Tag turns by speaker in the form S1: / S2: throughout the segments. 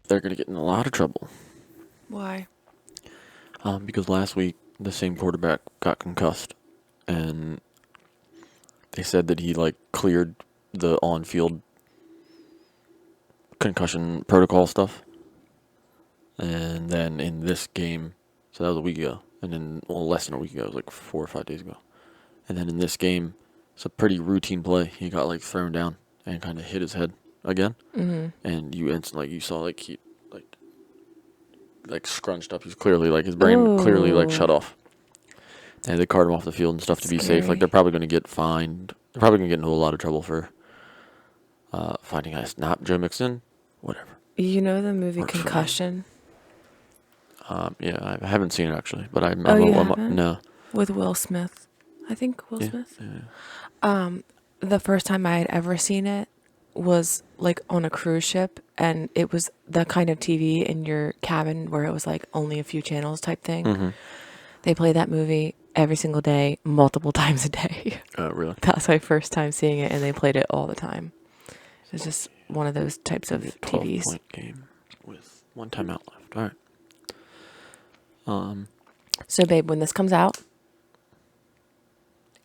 S1: they're going to get in a lot of trouble.
S2: Why?
S1: Because last week, the same quarterback got concussed. And they said that he, like, cleared the on-field concussion protocol stuff. And then in this game, so that was a week ago. And then, well, less than a week ago. It was like 4 or 5 days ago. And then in this game, it's a pretty routine play. He got, like, thrown down and kind of hit his head again. And you instantly, like, you saw, like, he, like scrunched up. He's clearly, like, his brain clearly, like, shut off. And they carted him off the field and stuff to be safe. Like, they're probably going to get fined. They're probably going to get into a lot of trouble for finding us. Not Joe Mixon. Whatever.
S2: You know the movie
S1: Works for me.
S2: Concussion?
S1: Yeah, I haven't seen it, actually. But I'm
S2: you haven't?
S1: no.
S2: With Will Smith. I think Will Smith.
S1: Yeah.
S2: The first time I had ever seen it was like on a cruise ship, and it was the kind of TV in your cabin where it was like only a few channels type thing. They play that movie every single day, multiple times a day.
S1: Really?
S2: That was my first time seeing it, and they played it all the time. It was just one of those types of TVs.
S1: 12-point game with one timeout left. All right.
S2: So, babe, when this comes out,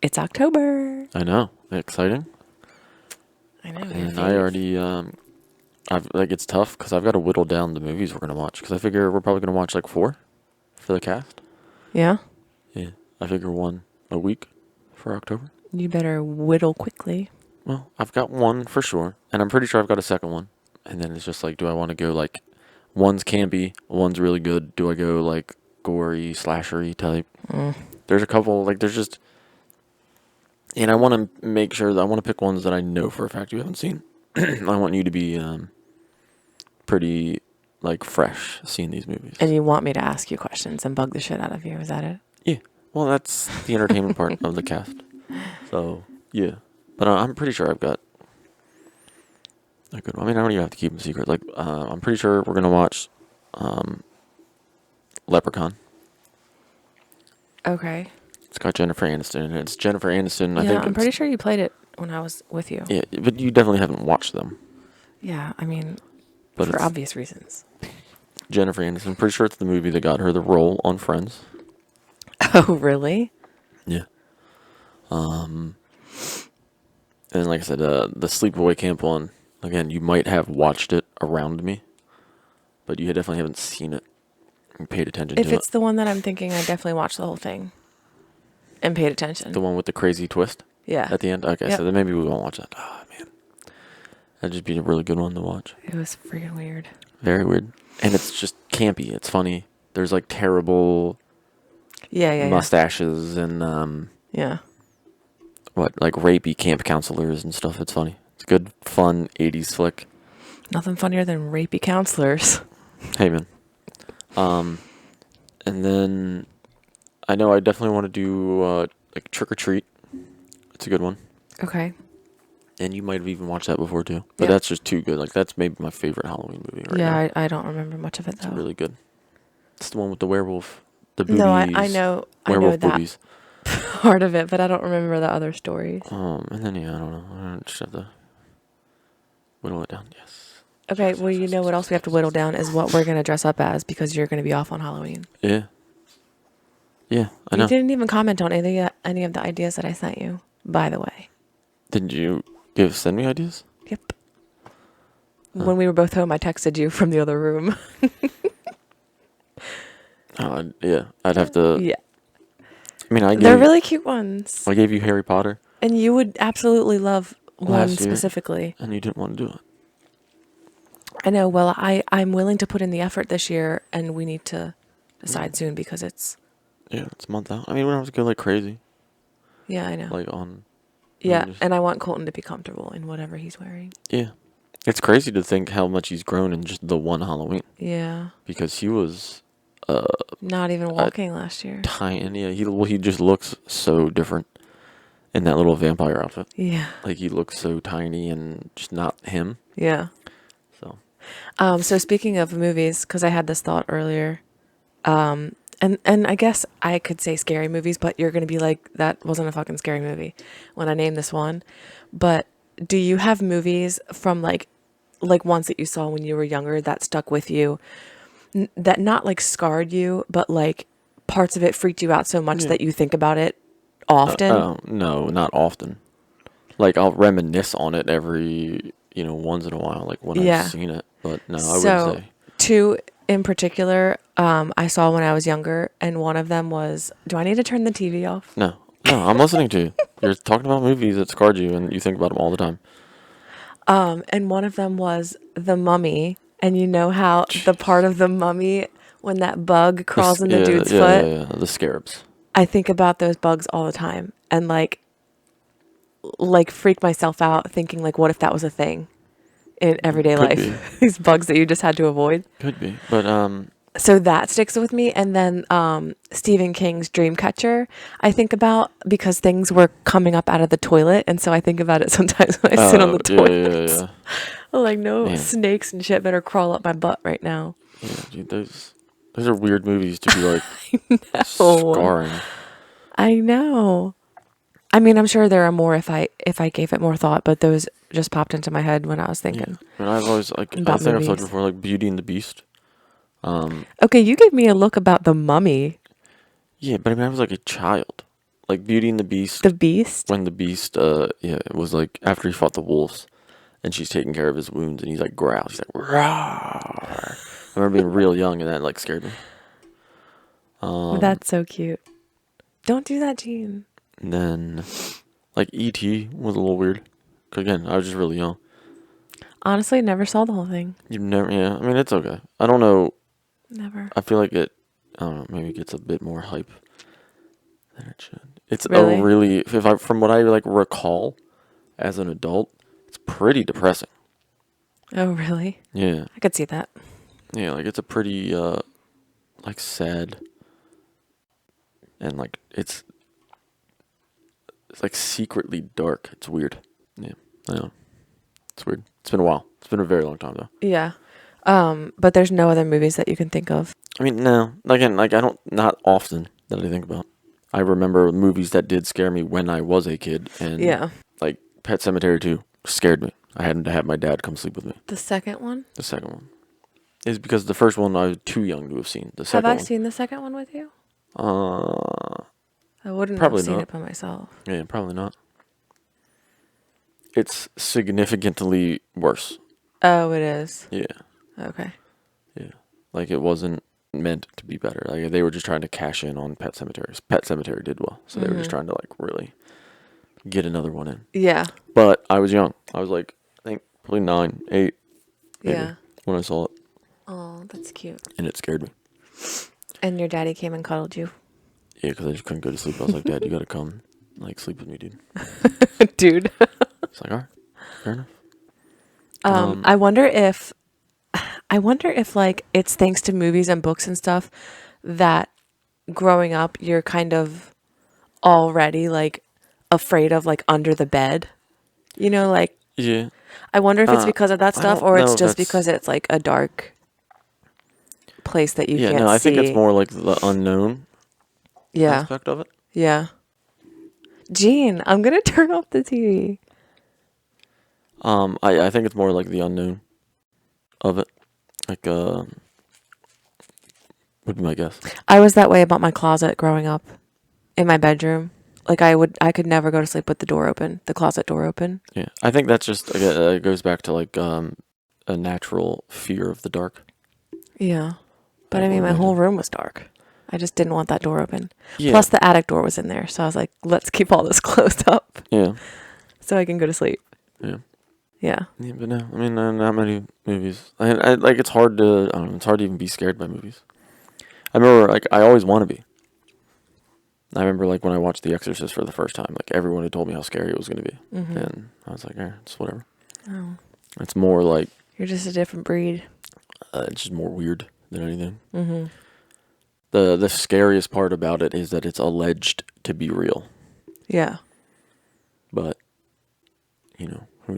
S2: it's October.
S1: I know. Exciting.
S2: I know.
S1: And I already, I've like it's tough because I've got to whittle down the movies we're gonna watch because I figure we're probably gonna watch like 4 for the cast.
S2: Yeah?
S1: Yeah, I figure 1 a week for October.
S2: You better whittle quickly.
S1: Well, I've got 1 for sure, and I'm pretty sure I've got a second one. And then it's just like, do I want to go like, one's campy, one's really good. Do I go like gory, slashery type? There's a couple, like there's just, and I want to make sure that I want to pick ones that I know for a fact you haven't seen. I want you to be pretty like fresh seeing these movies.
S2: And you want me to ask you questions and bug the shit out of you. Is that it?
S1: Yeah. Well, that's the entertainment part of the cast. So, yeah. But I'm pretty sure I've got a good one. I mean, I don't even have to keep them secret. Like, I'm pretty sure we're going to watch Leprechaun.
S2: Okay.
S1: It's got Jennifer Aniston in it. It's Jennifer Aniston. I
S2: Yeah,
S1: think
S2: I'm pretty sure you played it when I was with you.
S1: Yeah, but you definitely haven't watched them.
S2: Yeah, I mean,
S1: But
S2: for
S1: it's
S2: obvious reasons.
S1: Jennifer Aniston. I'm pretty sure it's the movie that got her the role on Friends.
S2: Oh, really?
S1: Yeah. And like I said, the Sleepaway Camp one, again, you might have watched it around me, but you definitely haven't seen it and paid attention
S2: If
S1: to
S2: it's the one that I'm thinking, I definitely watched the whole thing and paid attention.
S1: it. The one with the crazy twist
S2: Yeah.
S1: at the end? Okay,
S2: Yep.
S1: so then maybe we won't watch that. Oh, man. That'd just be a really good one to watch.
S2: It was freaking weird.
S1: Very weird. And it's just campy. It's funny. There's like terrible
S2: Yeah.
S1: mustaches and
S2: Yeah.
S1: like rapey camp counselors and stuff. It's funny. It's a good, fun 80s flick.
S2: Nothing funnier than rapey counselors.
S1: Hey, man. And then I know I definitely want to do like Trick or Treat. It's a good one.
S2: Okay.
S1: And you might have even watched that before too. But
S2: Yeah.
S1: that's just too good. Like that's maybe my favorite Halloween movie right now.
S2: Yeah, I don't remember much of it though.
S1: It's really good. It's the one with the werewolf. The boobies.
S2: No, I know
S1: Werewolf
S2: that
S1: boobies.
S2: part of it, but I don't remember the other stories.
S1: And then yeah, I don't know. I just have to whittle it down. Yes.
S2: Okay, well, you know what else we have to whittle down is what we're going to dress up as because you're going to be off on Halloween.
S1: Yeah. Yeah, I know.
S2: You didn't even comment on any of the ideas that I sent you, by the way.
S1: Did you send me ideas?
S2: Yep. When we were both home, I texted you from the other room.
S1: Yeah. I'd have to.
S2: Yeah.
S1: I mean,
S2: They're really cute ones.
S1: I gave you Harry Potter,
S2: And you would absolutely love one
S1: Last year.
S2: specifically.
S1: and you didn't want to do it.
S2: I know. Well, I'm willing to put in the effort this year, and we need to decide soon because it's...
S1: Yeah, it's a month out. I mean, we don't have to go like crazy,
S2: Yeah, I know.
S1: like on.
S2: Yeah,
S1: just-
S2: and I want Colton to be comfortable in whatever he's wearing.
S1: Yeah, it's crazy to think how much he's grown in just the one Halloween
S2: Yeah.
S1: because he was
S2: Not even walking last year.
S1: tiny. Yeah, he just looks so different in that little vampire outfit.
S2: Yeah.
S1: Like he looks so tiny and just not him.
S2: Yeah.
S1: So
S2: So speaking of movies, because I had this thought earlier, and I guess I could say scary movies, but you're gonna be like, that wasn't a fucking scary movie when I name this one. But do you have movies from like like ones that you saw when you were younger that stuck with you, that not like scarred you, but like parts of it freaked you out so much
S1: Yeah.
S2: that you think about it often?
S1: Oh, no, not often. Like, I'll reminisce on it every, once in a while, like when I've
S2: Yeah.
S1: seen it. But no, I wouldn't
S2: So,
S1: say.
S2: two in particular, I saw when I was younger, and one of them was, do I need to turn the TV off?
S1: No, no, I'm listening to you. You're talking about movies that scarred you, and you think about them all the time.
S2: And one of them was The Mummy, and you know how the part
S1: Jeez.
S2: of the mummy when that bug crawls in the
S1: Yeah,
S2: dude's
S1: yeah, yeah,
S2: foot.
S1: yeah. The scarabs.
S2: I think about those bugs all the time, and like freak myself out thinking like, what if that was a thing in everyday
S1: Could be,
S2: life? These bugs that you just had to avoid.
S1: could be. But
S2: So that sticks with me. And then Stephen King's Dreamcatcher, I think about because things were coming up out of the toilet, and so I think about it sometimes when I sit on the
S1: yeah,
S2: toilet.
S1: yeah, yeah.
S2: I'm like, no
S1: Man,
S2: snakes and shit better crawl up my butt right now.
S1: yeah, dude, those are weird movies to be like
S2: Oh,
S1: scarring.
S2: I know. I mean, I'm sure there are more if I gave it more thought, but those just popped into my head when I was
S1: Yeah,
S2: thinking
S1: and I've always like I
S2: about
S1: think I've told you
S2: movies.
S1: before, like Beauty and the Beast.
S2: Okay, you gave me a look about the mummy,
S1: Yeah, but I mean I was like a child. Like Beauty and the Beast,
S2: the beast.
S1: when the Beast, yeah, it was like after he fought the wolves, and she's taking care of his wounds, and he's like growls, he's like rawr. I remember being real young, and that like scared me.
S2: That's so cute. Don't do that, Gene.
S1: And then, like E.T. was a little weird. 'Cause again, I was just really young.
S2: Honestly, never saw the whole thing.
S1: You've never, yeah. I mean, it's okay. I don't know.
S2: Never.
S1: I feel like it. I don't know. Maybe it gets a bit more hype than it should. It's
S2: Really?
S1: a really, if I from what I like recall, as an adult, it's pretty depressing.
S2: Oh, really?
S1: Yeah,
S2: I could see that.
S1: yeah. Like it's a pretty like sad, and like it's like secretly dark. It's weird. Yeah, I know. It's weird. It's been a while. It's been a very long time though.
S2: Yeah. But there's no other movies that you can think of.
S1: I mean, no. Again, like I don't, not often that I think about. I remember movies that did scare me when I was a kid, and
S2: Yeah.
S1: like Pet Sematary 2 scared me. I had to have my dad come sleep with me.
S2: The second one?
S1: The second one is because the first one I was too young to have seen. The
S2: Have
S1: second
S2: I
S1: one,
S2: seen the second one with you?
S1: uh,
S2: I wouldn't
S1: probably
S2: have seen
S1: not.
S2: it by myself.
S1: Yeah, probably not. It's significantly worse.
S2: Oh, it is.
S1: Yeah,
S2: Okay.
S1: yeah. Like it wasn't meant to be better. Like they were just trying to cash in on Pet Cemetery. Pet Cemetery did well, so they were just trying to like really get another one in.
S2: Yeah.
S1: But I was young. I was like, I think probably 9, 8, maybe,
S2: Yeah.
S1: when I saw it,
S2: Oh, that's cute.
S1: and it scared me.
S2: And your daddy came and cuddled you.
S1: Yeah, because I just couldn't go to sleep. I was like, Dad, you gotta come, like, sleep with me, dude.
S2: Dude.
S1: It's like, all right, fair enough.
S2: I wonder if like it's thanks to movies and books and stuff that growing up you're kind of already like afraid of like under the bed. You know, like
S1: Yeah,
S2: I wonder if it's because of that
S1: I
S2: stuff
S1: don't
S2: or
S1: know
S2: it's
S1: if
S2: just
S1: that's.
S2: because it's like a dark place that you
S1: Yeah,
S2: can't
S1: no, I
S2: see.
S1: think it's more like the unknown
S2: Yeah.
S1: aspect of it.
S2: Yeah. Gene, I'm gonna turn off the TV.
S1: I think it's more like the unknown of it. Like, would be my guess.
S2: I was that way about my closet growing up in my bedroom. Like I could never go to sleep with the door open, the closet door open.
S1: Yeah, I think that's just, again, it goes back to, like, a natural fear of the dark.
S2: Yeah. But
S1: I
S2: I mean,
S1: would
S2: my whole
S1: imagine.
S2: room was dark. I just didn't want that door open.
S1: Yeah.
S2: Plus, the attic door was in there. So I was like, let's keep all this closed up
S1: Yeah.
S2: so I can go to sleep.
S1: Yeah.
S2: Yeah.
S1: Yeah, but no, I mean, not many movies. I like, it's hard to, I don't know, it's hard to even be scared by movies. I remember, like, I always want to be. I remember, like, when I watched The Exorcist for the first time, like, everyone had told me how scary it was going to be. And I was like, it's whatever.
S2: Oh,
S1: It's more like,
S2: you're just a different breed.
S1: it's just more weird than anything. The scariest part about it is that it's alleged to be real.
S2: Yeah.
S1: But, who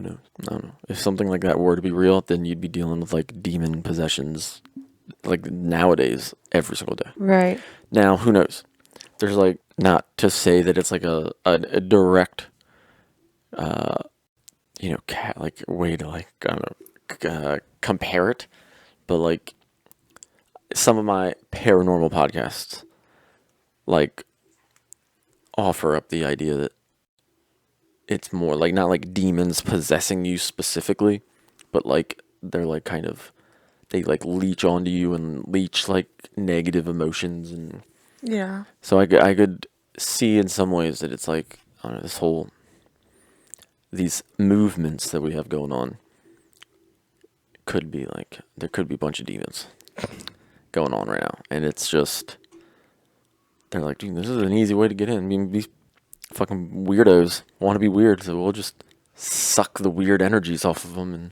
S1: knows? I don't know. If something like that were to be real, then you'd be dealing with, like, demon possessions, like, nowadays, every single day.
S2: Right.
S1: Now, who knows? There's, like, not to say that it's, like, a direct, like, way to, like, I don't know, compare it, but like some of my paranormal podcasts like offer up the idea that it's more like not like demons possessing you specifically, but like they're like kind of they like leech onto you and leech like negative emotions, and
S2: Yeah.
S1: so I could see in some ways that it's like I don't know, this whole these movements that we have going on could be like there could be a bunch of demons going on right now, and it's just they're like, dude, this is an easy way to get in. I mean, these fucking weirdos want to be weird, so we'll just suck the weird energies off of them and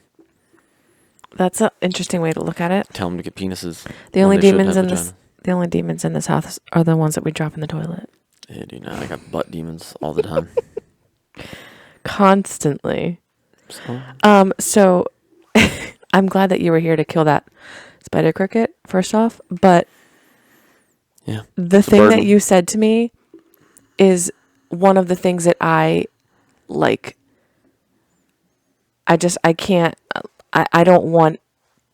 S2: That's an interesting way to look at it.
S1: tell them to get penises.
S2: The
S1: when
S2: only
S1: they shouldn't
S2: demons
S1: have
S2: in this
S1: vagina.
S2: the only demons in this house are the ones that we drop in the toilet.
S1: Yeah, dude, now I got butt demons all the time.
S2: Constantly.
S1: So,
S2: So I'm glad that you were here to kill that spider cricket, first off. But
S1: yeah,
S2: the
S1: it's a
S2: thing that
S1: burden.
S2: you said to me is one of the things that I like. I can't, I don't want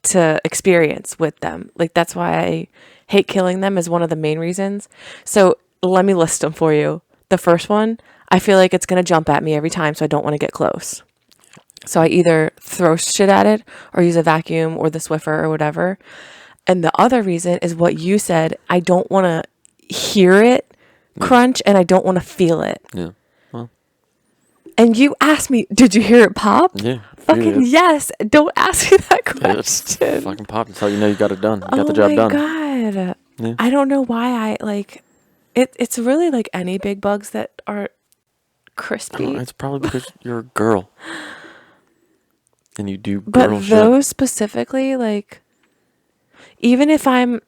S2: to experience with them. Like, that's why I hate killing them, is one of the main reasons. So let me list them for you. The first one, I feel like it's going to jump at me every time, so I don't want to get close. So I either throw shit at it or use a vacuum or the Swiffer or whatever. And the other reason is what you said. I don't want to hear it crunch and I don't want to feel it.
S1: Yeah. Well,
S2: And you asked me, did you hear it pop?
S1: yeah.
S2: Fucking yes. Don't ask me that
S1: Yeah, it's
S2: question.
S1: fucking pop. That's how you know you got it done. You got
S2: Oh
S1: the job
S2: my
S1: done.
S2: God.
S1: Yeah.
S2: I don't know why I like it. It's really like any big bugs that are crispy.
S1: It's probably because you're a girl. And you do
S2: But
S1: girl shit.
S2: those specifically, like, even if I'm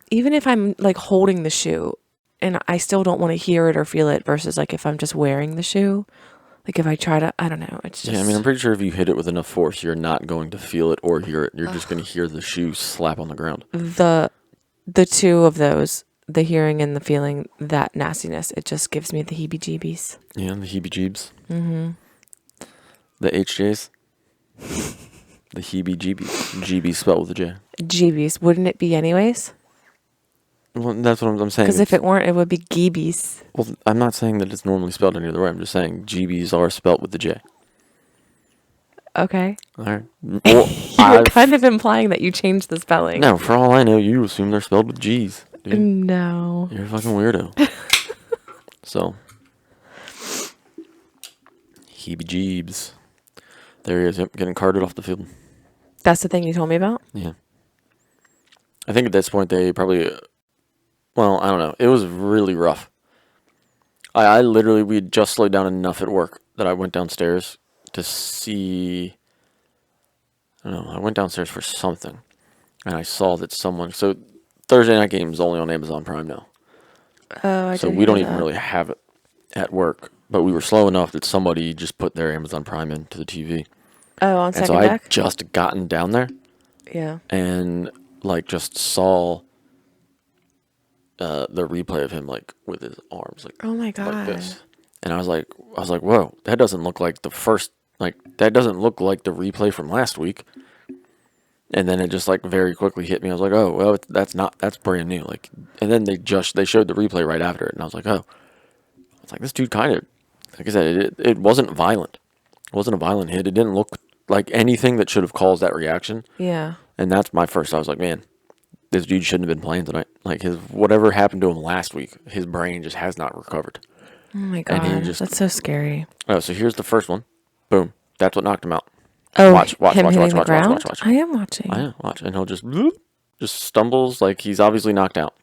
S2: like holding the shoe and I still don't want to hear it or feel it, versus like if I'm just wearing the shoe, like if I try to, I don't know, it's just.
S1: Yeah, I mean, I'm pretty sure if you hit it with enough force, you're not going to feel it or hear it. You're just going to hear the shoe slap on the ground.
S2: the two of those, the hearing and the feeling, that nastiness, it just gives me the heebie-jeebies.
S1: Yeah, the heebie-jeebs. Mm-hmm. The HJs. The heebie-jeebies. GB spelled with a J.
S2: Jeebies, wouldn't it be anyways?
S1: Well, that's what I'm saying.
S2: Because if it weren't, it would be geebies.
S1: Well, I'm not saying that it's normally spelled any other way. I'm just saying GBs are spelled with the J.
S2: Okay.
S1: All right. Well,
S2: You're kind of implying that you changed the spelling.
S1: No, for all I know, you assume they're spelled with G's. Dude.
S2: No.
S1: You're a fucking weirdo. So, heebie-jeebs. There he is, yep, getting carted off the field.
S2: That's the thing you told me about?
S1: Yeah. I think at this point they probably, well, I don't know. It was really rough. I literally, we had just slowed down enough at work that I went downstairs to see, I don't know, I went downstairs for something. And I saw that someone, so Thursday Night Game is only on Amazon Prime now.
S2: Oh, I
S1: So
S2: did
S1: we don't
S2: hear
S1: even
S2: that.
S1: really have it at work. But we were slow enough that somebody just put their Amazon Prime into the TV.
S2: Oh, on
S1: And
S2: second
S1: so I
S2: deck?
S1: just gotten down there
S2: Yeah.
S1: and like just saw the replay of him like with his arms like
S2: Oh my God.
S1: like this. And I was like, whoa, that doesn't look like the first, like that doesn't look like the replay from last week. And then it just like very quickly hit me. I was like, oh, well, that's brand new. Like, and then they showed the replay right after it, and I was like, oh, it's like this dude kind of, like I said, it wasn't violent. It wasn't a violent hit. It didn't look like anything that should have caused that reaction.
S2: Yeah.
S1: And that's my first. I was like, man, this dude shouldn't have been playing tonight. Like his whatever happened to him last week, his brain just has not recovered.
S2: Oh my
S1: And he
S2: God.
S1: just-
S2: That's so scary.
S1: Oh, so here's the first one. Boom. That's what knocked him out.
S2: Oh,
S1: Watch,
S2: him hitting the
S1: watch.
S2: ground? I am watching.
S1: I know, watch. And he'll just bloop, just stumbles like he's obviously knocked out.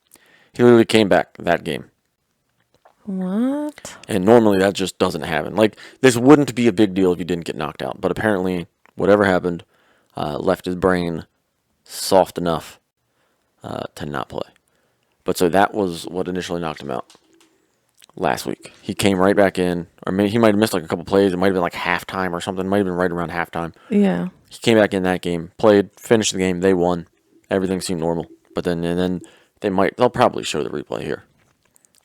S1: He literally came back that game.
S2: What?
S1: And normally that just doesn't happen. Like, this wouldn't be a big deal if you didn't get knocked out. But apparently, whatever happened left his brain soft enough to not play. But so that was what initially knocked him out last week. He came right back in. Or maybe he might have missed like a couple plays. It might have been like halftime or something. It might have been right around halftime.
S2: Yeah.
S1: He came back in that game, played, finished the game. They won. Everything seemed normal. But then they'll probably show the replay here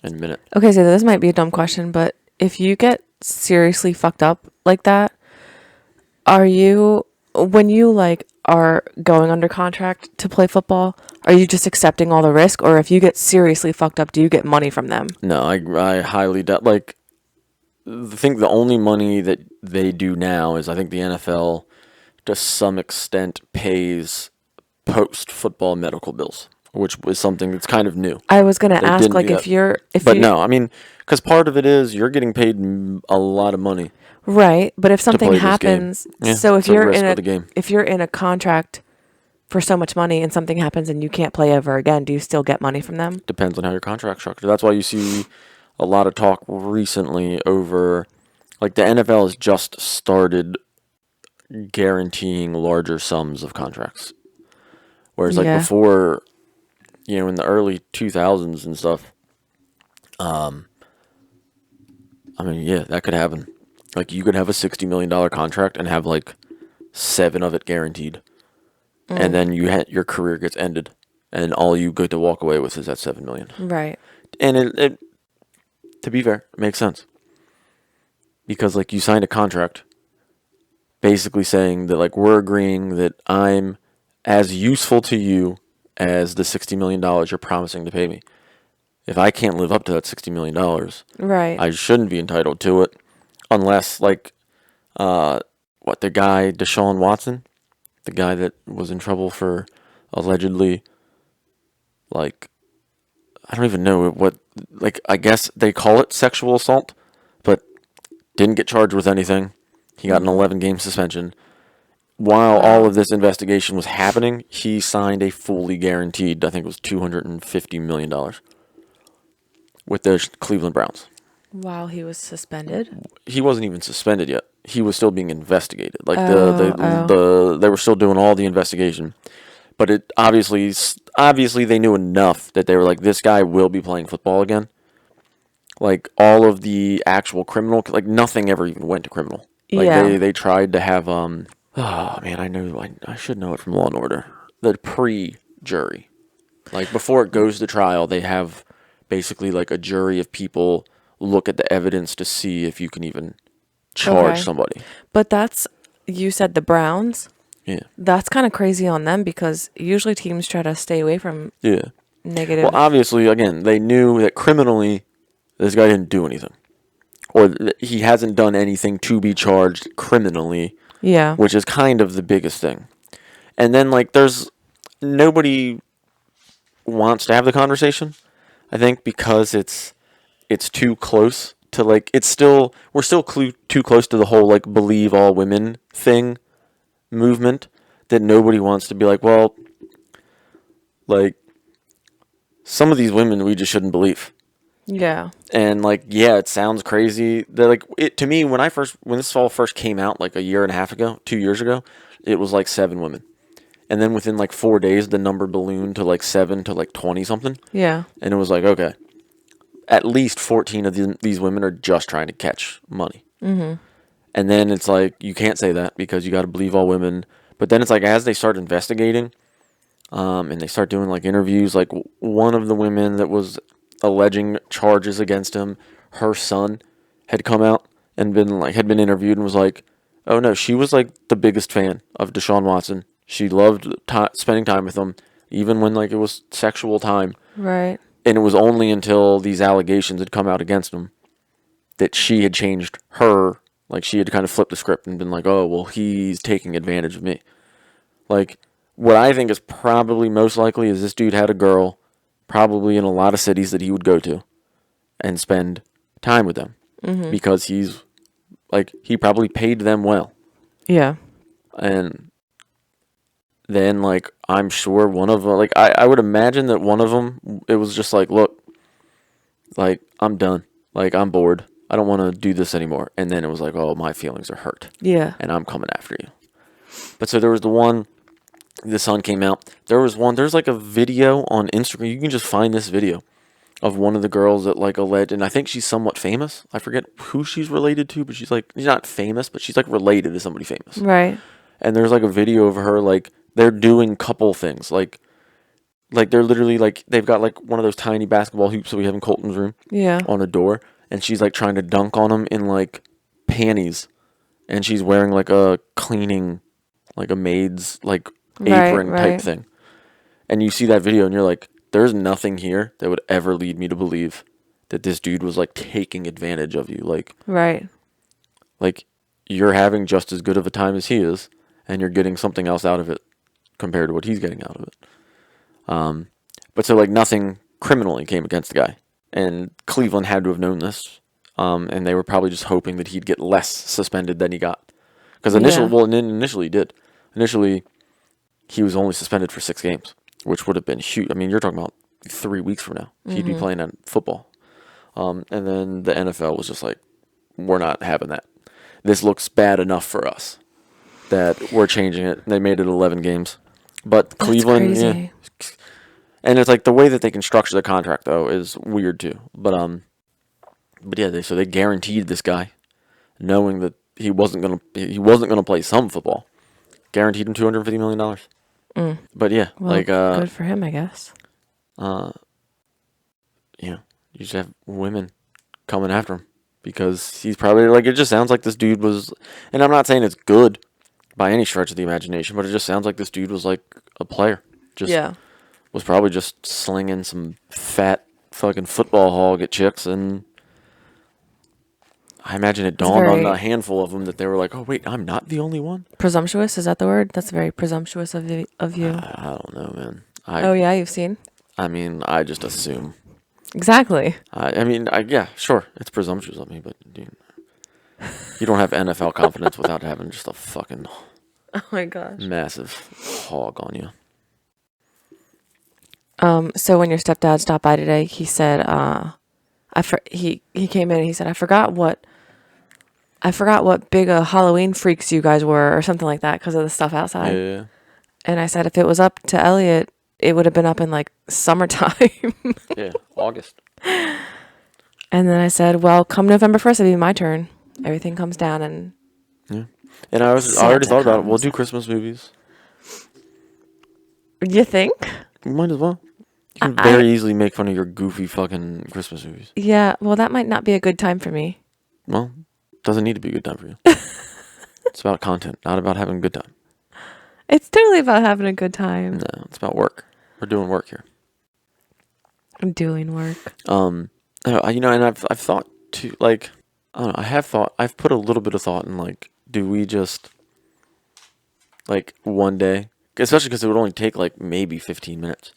S1: in a minute.
S2: Okay, so this might be a dumb question, but if you get seriously fucked up like that, are you, when you like are going under contract to play football? Are you just accepting all the risk, or if you get seriously fucked up, do you get money from them?
S1: No, I highly doubt. Like, I think the only money that they do now is I think the NFL, to some extent, pays post-football medical bills, which was something that's kind of new.
S2: I was gonna
S1: They
S2: ask,
S1: didn't
S2: like,
S1: do that. But no, I mean, because part of it is you're getting paid a lot of money
S2: right, but if
S1: to
S2: something
S1: play this game.
S2: happens,
S1: Yeah,
S2: so
S1: it's a risk of the game.
S2: if you're in a contract for so much money and something happens and you can't play ever again, do you still get money from them?
S1: Depends on how your contract's structured. That's why you see a lot of talk recently over, like, the NFL has just started guaranteeing larger sums of contracts. Whereas, like,
S2: Yeah.
S1: before, in the early 2000s and stuff, I mean, yeah, that could happen. Like, you could have a $60 million contract and have, like, 7 of it guaranteed. And then your career gets ended. And all you get to walk away with is that $7 million.
S2: Right.
S1: And it to be fair, it makes sense. Because, like, you signed a contract basically saying that, like, we're agreeing that I'm as useful to you as the $60 million you're promising to pay me. If I can't live up to that $60 million,
S2: Right.
S1: I shouldn't be entitled to it. Unless, like, the guy, Deshaun Watson, the guy that was in trouble for allegedly, like, I don't even know what, like, I guess they call it sexual assault, but didn't get charged with anything. He got an 11-game suspension. While all of this investigation was happening, he signed a fully guaranteed, I think it was $250 million with the Cleveland Browns.
S2: While he was suspended?
S1: He wasn't even suspended yet. He was still being investigated. Like, they were still doing all the investigation. But it obviously they knew enough that they were like, this guy will be playing football again. Like, all of the actual criminal, like, nothing ever even went to criminal. Like,
S2: Yeah.
S1: they tried to have, oh man, I should know it from Law and Order. The pre-jury. Like, before it goes to trial, they have basically, like, a jury of people look at the evidence to see if you can even charge somebody.
S2: But you said the Browns?
S1: Yeah.
S2: That's kind of crazy on them because usually teams try to stay away from negative.
S1: Well, obviously, again, they knew that criminally, this guy didn't do anything. Or he hasn't done anything to be charged criminally.
S2: Yeah.
S1: Which is kind of the biggest thing. And then, like, nobody wants to have the conversation, I think, because it's too close to, like, we're still too close to the whole, like, believe all women thing movement, that nobody wants to be like, well, like, some of these women we just shouldn't believe.
S2: Yeah.
S1: And, like, yeah, it sounds crazy. That, like, to me, when this all first came out, like, a year and a half ago, 2 years ago, it was like 7 women. And then within, like, 4 days, the number ballooned to, like, 7 to, like, 20 something.
S2: Yeah.
S1: And it was like, okay, at least 14 of these women are just trying to catch money.
S2: Mm-hmm.
S1: And then it's like, you can't say that because you got to believe all women. But then it's like, as they start investigating, and they start doing, like, interviews, like, one of the women that was alleging charges against him, her son had come out and had been interviewed and was like, oh no, she was, like, the biggest fan of Deshaun Watson. She loved spending time with him, even when, like, it was sexual time.
S2: Right.
S1: And it was only until these allegations had come out against him that she had changed like, she had kind of flipped the script and been like, oh, well, he's taking advantage of me. Like, what I think is probably most likely is this dude had a girl probably in a lot of cities that he would go to and spend time with them. Mm-hmm. Because he probably paid them well.
S2: Yeah.
S1: And then, like, I'm sure one of them, like, I would imagine that one of them, it was just like, look, like, I'm done. Like, I'm bored. I don't want to do this anymore. And then it was like, oh, my feelings are hurt.
S2: Yeah.
S1: And I'm coming after you. But so there was the sun came out. There's like a video on Instagram. You can just find this video of one of the girls that, like, alleged, and I think she's somewhat famous. I forget who she's related to, but she's not famous, but she's, like, related to somebody famous.
S2: Right.
S1: And there's, like, a video of her, like, they're doing couple things. Like they're literally, like, they've got, like, one of those tiny basketball hoops that we have in Colton's room.
S2: Yeah.
S1: On a door. And she's, like, trying to dunk on them in, like, panties. And she's wearing, like, a cleaning like a maid's like
S2: Right,
S1: apron type
S2: right.
S1: thing. And you see that video and you're like, there's nothing here that would ever lead me to believe that this dude was like taking advantage of you.
S2: Right.
S1: Like you're having just as good of a time as he is, and you're getting something else out of it compared to what he's getting out of it. But so like nothing criminally came against the guy, and Cleveland had to have known this, and they were probably just hoping that he'd get less suspended than he got, because initially he did. Initially, he was only suspended for 6 games, which would have been huge. I mean, you're talking about 3 weeks from now. He'd be playing at football. And then the NFL was just like, we're not having that. This looks bad enough for us that we're changing it. They made it 11 games. But
S2: That's
S1: Cleveland,
S2: crazy.
S1: yeah. And it's like the way that they can structure the contract, though, is weird, too. But yeah, they guaranteed this guy, knowing that he wasn't gonna play some football. Guaranteed him $250 million. But yeah,
S2: Well, good for him, I guess.
S1: You just have women coming after him because he's probably like, it just sounds like this dude was, and I'm not saying it's good by any stretch of the imagination, but it just sounds like this dude was like a player. Was probably just slinging some fat fucking football hog at chicks, and I imagine it dawned on a handful of them that they were like, oh wait, I'm not the only one.
S2: Presumptuous, is that the word? That's very presumptuous of you.
S1: I don't know, man.
S2: Oh yeah, you've seen.
S1: I mean, I just assume.
S2: Exactly.
S1: Yeah, sure, it's presumptuous of me, but dude, you don't have NFL confidence without having just a fucking
S2: Oh my gosh.
S1: massive hog on you.
S2: So when your stepdad stopped by today, he said, he came in and he said, I forgot what big Halloween freaks you guys were, or something like that, because of the stuff outside.
S1: Yeah.
S2: And I said, if it was up to Elliot, it would have been up in like summertime.
S1: Yeah, August.
S2: And then I said, well, come November 1st, it'll be my turn. Everything comes down and.
S1: Yeah. And I already thought about it. We'll do Christmas movies.
S2: You think?
S1: You might as well. You can very easily make fun of your goofy fucking Christmas movies.
S2: Yeah, well, that might not be a good time for me.
S1: Well, doesn't need to be a good time for you. It's about content, not about having a good time.
S2: It's totally about having a good time.
S1: No, it's about work. We're doing work here.
S2: I'm doing work.
S1: And I've thought too, like, I don't know, I've put a little bit of thought in, like, do we just, like, one day, especially because it would only take, like, maybe 15 minutes.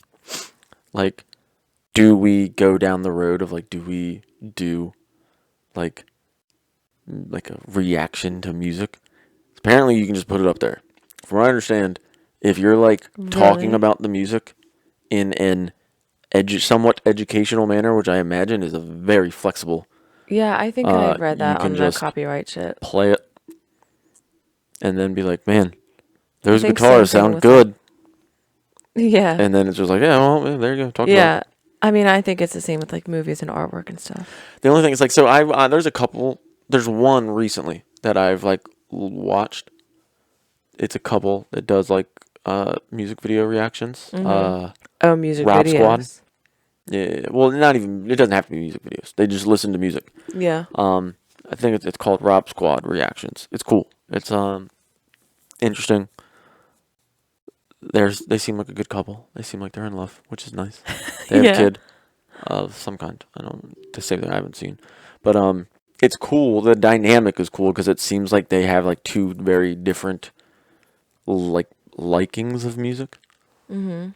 S1: Like, do we go down the road of, like, do we do, like a reaction to music? Apparently, you can just put it up there. From what I understand, if you're, like, talking about the music in an somewhat educational manner, which I imagine is a very flexible.
S2: Yeah, I think I read that on the
S1: just
S2: copyright shit.
S1: Play it, and then be like, man, those guitars sound good.
S2: Yeah.
S1: And then it's just like, yeah, well, there you go. Talk about it.
S2: Yeah. I mean, I think it's the same with like movies and artwork and stuff.
S1: The only thing is like, so there's one recently that I've like watched. It's a couple that does like music video reactions.
S2: Music
S1: Rap
S2: videos.
S1: Squad. Yeah, well, not even, it doesn't have to be music videos. They just listen to music.
S2: Yeah.
S1: I think it's called Rap Squad Reactions. It's cool. It's interesting. They seem like a good couple. They seem like they're in love, which is nice. They have a kid of some kind. I don't to say that I haven't seen, but it's cool. The dynamic is cool because it seems like they have like two very different like likings of music. Mm-hmm.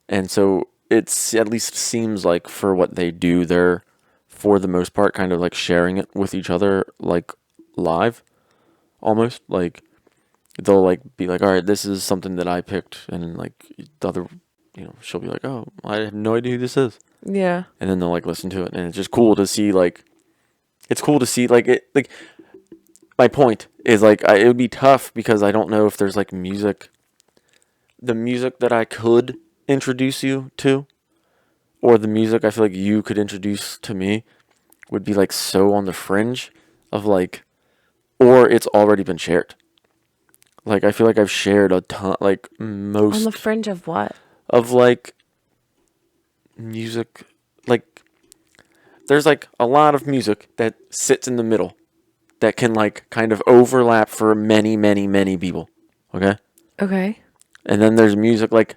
S1: And so it's at least seems like for what they do, they're for the most part kind of like sharing it with each other, like live, almost like. They'll like be like, all right, this is something that I picked, and like the other, she'll be like, oh, I have no idea who this is.
S2: Yeah.
S1: And then they'll like listen to it, and it's just cool to see like, it's cool to see like it like. My point is like it would be tough because I don't know if there's like music. The music that I could introduce you to, or the music I feel like you could introduce to me, would be like so on the fringe of like, or it's already been shared. Like, I feel like I've shared a ton, like, most...
S2: On the fringe of what?
S1: Of, like, music, like, there's, like, a lot of music that sits in the middle that can, like, kind of overlap for many, many, many people. Okay?
S2: Okay.
S1: And then there's music like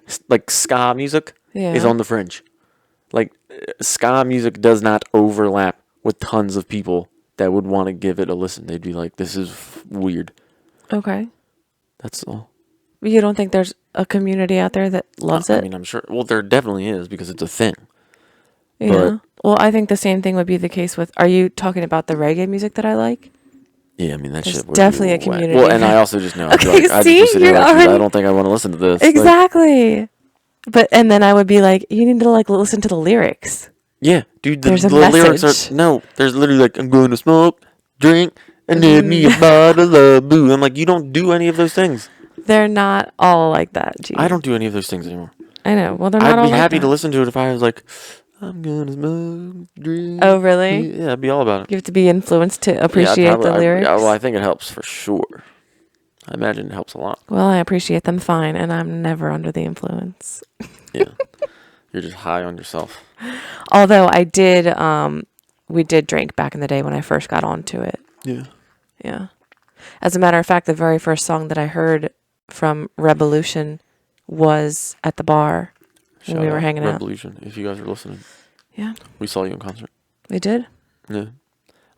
S1: ska music is
S2: Yeah.
S1: on the fringe. Like ska music does not overlap with tons of people that would want to give it a listen. They'd be like, "This is weird."
S2: Okay.
S1: That's all.
S2: You don't think there's a community out there that loves
S1: I
S2: it?
S1: mean, I'm sure. Well, there definitely is because it's a thing.
S2: Yeah.
S1: But
S2: Well, I think the same thing would be the case with. Are you talking about the reggae music that I like?
S1: yeah, I mean that
S2: There's
S1: shit would
S2: definitely
S1: be
S2: a
S1: whack.
S2: community.
S1: Well, and I also just know I'd be
S2: Okay,
S1: like, I'd just
S2: see,
S1: be sitting
S2: you're
S1: here like, I
S2: already
S1: don't think I want to listen to this. Like,
S2: exactly. But and then I would be like, you need to like listen to the lyrics.
S1: yeah, dude,
S2: There's a
S1: the lyrics
S2: message.
S1: are no. There's literally like, I'm going to smoke, drink, and have me a bottle of boo. I'm like, you don't do any of those things.
S2: They're not all like that, G.
S1: I don't do any of those things anymore.
S2: I know. Well, they're not
S1: I'd
S2: all
S1: be
S2: like
S1: happy to
S2: that.
S1: listen to it if I was like, I'm gonna smoke, drink.
S2: Oh, really?
S1: Yeah, I'd be all about it.
S2: You have to be influenced to
S1: Yeah, I'd
S2: appreciate
S1: probably,
S2: the lyrics.
S1: well, I think it helps for sure. I imagine it helps a lot.
S2: Well, I appreciate them fine, and I'm never under the influence.
S1: Yeah, you're just high on yourself.
S2: Although I did, we did drink back in the day when I first got onto it.
S1: Yeah.
S2: Yeah. As a matter of fact, the very first song that I heard from Revolution was at the bar when we were hanging out.
S1: Revolution, if you guys are listening.
S2: Yeah,
S1: We saw you in concert.
S2: we did.
S1: Yeah.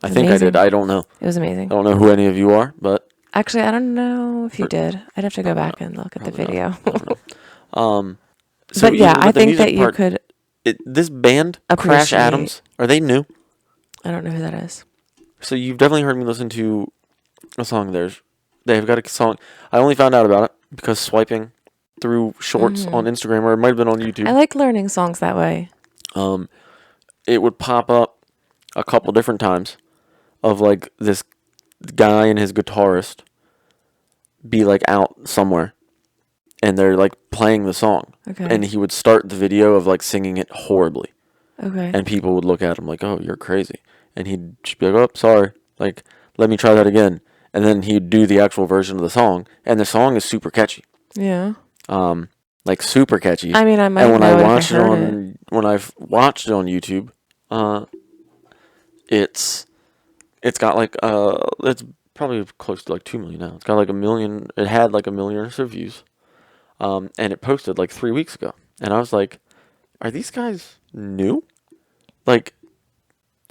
S1: I think I
S2: Amazing.
S1: did. I don't know.
S2: It was
S1: I
S2: amazing.
S1: don't know who any of you are, but
S2: Actually, I don't know if you
S1: Or-
S2: did. I'd have to go
S1: probably
S2: back
S1: not.
S2: and look at the
S1: Probably
S2: video.
S1: not. Never know. So
S2: But yeah,
S1: even
S2: I
S1: with the
S2: think
S1: music
S2: that you
S1: part,
S2: could.
S1: this band, Crash
S2: appreciate-
S1: Adams, are they new?
S2: I don't know who that is.
S1: So you've definitely heard me listen to a song of theirs. They've got a song. I only found out about it because swiping through shorts on Instagram, or it might have been on YouTube.
S2: I like learning songs that way.
S1: It would pop up a couple different times of like this guy and his guitarist be like out somewhere and they're like playing the song.
S2: Okay.
S1: And he would start the video of like singing it horribly.
S2: Okay.
S1: And people would look at him like, "Oh, you're crazy." And he'd just be like, "Oh, sorry. Like, let me try that again." And then he'd do the actual version of the song, and the song is super catchy.
S2: Yeah.
S1: Like super catchy.
S2: I mean, I might
S1: And when
S2: know
S1: I
S2: if
S1: watched it
S2: heard
S1: on when I've watched it on YouTube, it's got like it's probably close to like 2 million now. It's got like 1 million. It had like 1 million or so views, and it posted like 3 weeks ago. And I was like, "Are these guys new?" Like,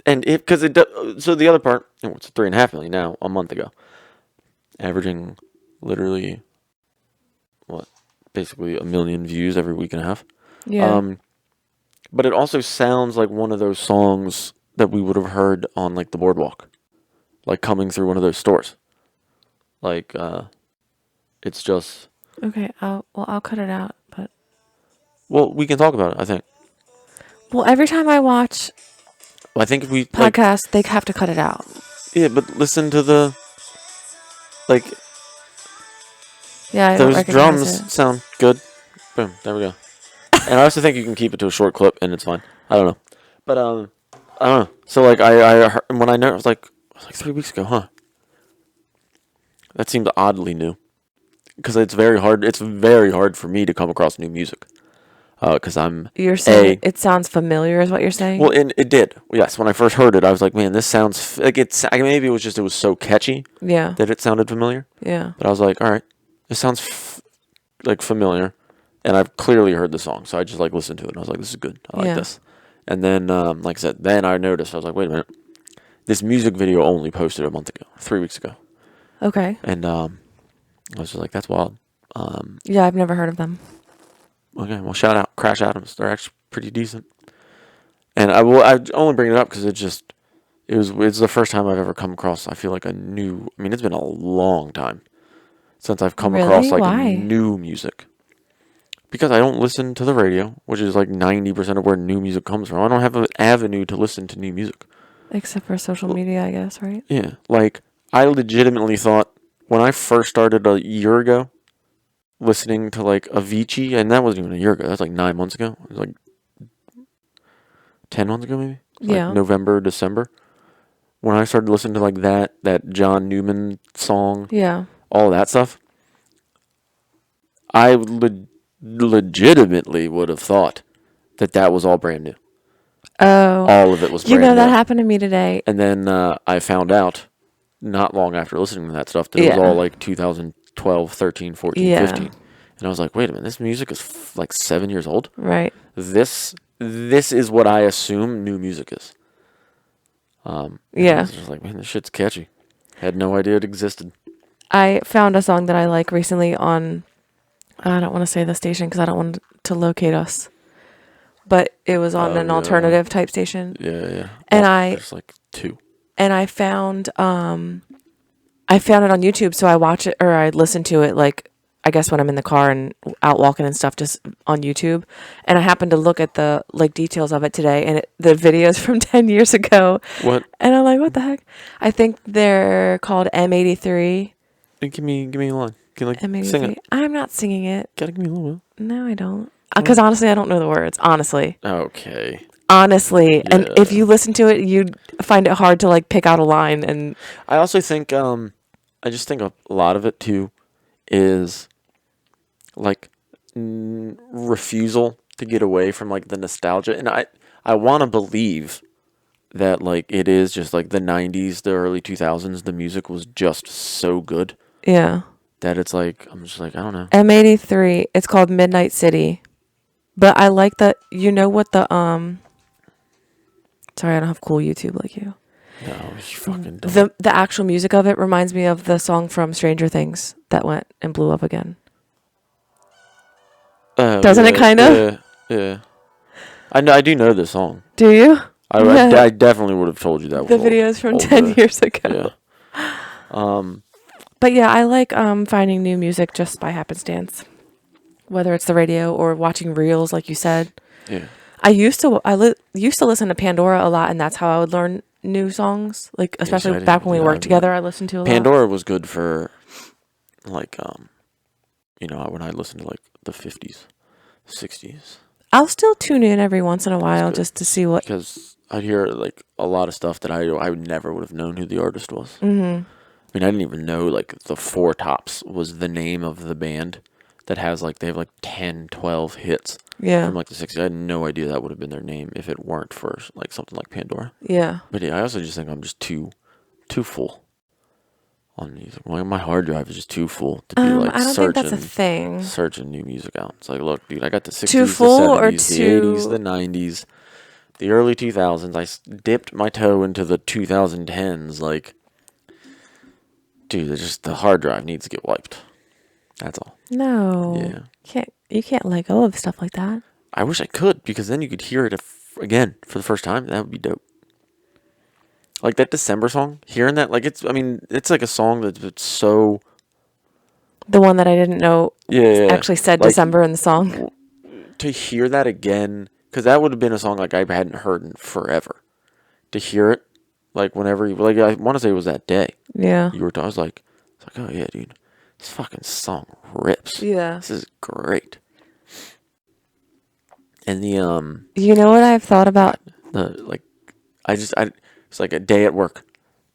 S1: and if because it so the other part, it's 3.5 million now a month ago, averaging literally what basically 1 million views every week and a half.
S2: Yeah.
S1: But it also sounds like one of those songs that we would have heard on like the boardwalk, like coming through one of those stores. Like, it's just.
S2: Okay. I'll cut it out. But
S1: Well, we can talk about it. I think.
S2: well, every time I watch
S1: I think if we like,
S2: podcasts, they have to cut it out.
S1: yeah, but listen to the like
S2: Yeah, I don't
S1: those
S2: recognize
S1: drums
S2: it.
S1: sound good. Boom, there we go. And I also think you can keep it to a short clip and it's fine. I don't know, but I don't know. So like I heard, when I know it was like 3 weeks ago, huh? That seemed oddly new, because it's very hard. It's very hard for me to come across new music, because I'm
S2: You're saying it sounds familiar, is what you're saying?
S1: well, and it did. Yes, when I first heard it, I was like, man, this sounds like it's. Maybe it was so catchy
S2: yeah.
S1: that it sounded familiar.
S2: Yeah.
S1: But I was like, all right, this sounds like familiar, and I've clearly heard the song, so I just like listened to it, and I was like, this is good. I like
S2: Yeah.
S1: this. And then, like I said, then I noticed. I was like, wait a minute, this music video only posted a month ago, 3 weeks ago,
S2: Okay.
S1: and I was just like, that's wild.
S2: Yeah, I've never heard of them.
S1: Okay, well, shout out Crash Adams. They're actually pretty decent. And I only bring it up because it's the first time I've ever come across. I feel like I mean, it's been a long time since I've come
S2: Really?
S1: across like
S2: Why?
S1: new music. Because I don't listen to the radio, which is like 90% of where new music comes from. I don't have an avenue to listen to new music.
S2: Except for social media, I guess, right?
S1: Yeah, like I legitimately thought when I first started a year ago listening to like Avicii, and that wasn't even a year ago. That's like 9 months ago. It was like 10 months ago, maybe.
S2: Yeah.
S1: Like November, December. When I started listening to like that John Newman song,
S2: Yeah.
S1: all of that stuff, I legitimately would have thought that was all brand new.
S2: Oh.
S1: All of it was brand new.
S2: That happened to me today.
S1: And then I found out not long after listening to that stuff that it was
S2: Yeah.
S1: all like 2010 12, 13, 14,
S2: Yeah.
S1: 15. And I was like, wait a minute, this music is like 7 years old?
S2: Right.
S1: This is what I assume new music is. And I
S2: Yeah.
S1: was just like, man, this shit's catchy. Had no idea it existed.
S2: I found a song that I like recently on, I don't want to say the station because I don't want to locate us, but it was on an alternative type station.
S1: Yeah.
S2: And
S1: there's like 2.
S2: And I found it on YouTube, so I watch it or I listen to it like I guess when I'm in the car and out walking and stuff, just on YouTube. And I happened to look at the like details of it today, and the videos from 10 years ago.
S1: What?
S2: And I'm like, what the heck? I think they're called M83.
S1: Give me a line. Can you
S2: M83.
S1: sing it?
S2: I'm not singing it.
S1: Gotta give me a little bit.
S2: No, I don't. Because honestly, I don't know the words. Honestly.
S1: Okay.
S2: Honestly.
S1: Yeah.
S2: And if you listen to it, you'd find it hard to like pick out a line. And
S1: I also think, I just think a lot of it too is like refusal to get away from like the nostalgia. And I want to believe that like it is just like the 90s, the early 2000s, the music was just so good
S2: yeah.
S1: that it's like, I'm just like, I don't know.
S2: M83. It's called Midnight City. But I like that. You know what the sorry, I don't have cool YouTube like you.
S1: No, you fucking don't.
S2: The actual music of it reminds me of the song from Stranger Things that went and blew up again. Doesn't it kind of?
S1: Yeah. I do know this song.
S2: Do you?
S1: I definitely would have told you that.
S2: The videos from 10 years ago.
S1: Yeah.
S2: But yeah, I like finding new music just by happenstance, whether it's the radio or watching reels, like you said.
S1: Yeah.
S2: I used to listen to Pandora a lot, and that's how I would learn new songs. Like especially back when we worked together, I listened to a lot.
S1: Pandora was good for like when I listened to like the 50s, 60s.
S2: I'll still tune in every once in a while just to see what.
S1: Because I'd hear like a lot of stuff that I never would have known who the artist was.
S2: Mm-hmm.
S1: I mean, I didn't even know like the Four Tops was the name of the band that has like they have like 10, 12 hits.
S2: Yeah.
S1: From like the 60s. I had no idea that would have been their name if it weren't for like something like Pandora.
S2: Yeah.
S1: But yeah, I also just think I'm just too full on music. Like my hard drive is just too full to be like
S2: I don't think that's a thing.
S1: Searching new music out. It's like, look, dude, I got the 60s,
S2: Too full
S1: the 70s,
S2: or
S1: the
S2: too
S1: 80s, the 90s, the early 2000s. I dipped my toe into the 2010s. Like, dude, the hard drive needs to get wiped. That's all.
S2: No.
S1: Yeah.
S2: You can't let go of stuff like that.
S1: I wish I could, because then you could hear it again for the first time. That would be dope. Like that December song, hearing that, like it's like a song that's so.
S2: The one that I didn't know actually said
S1: like,
S2: December in the song.
S1: To hear that again, because that would have been a song like I hadn't heard in forever. To hear it, like whenever, like I want to say it was that day.
S2: Yeah.
S1: I was like, oh yeah, dude, this fucking song rips.
S2: Yeah.
S1: This is great. And the
S2: You know what I've thought about?
S1: It's like a day at work,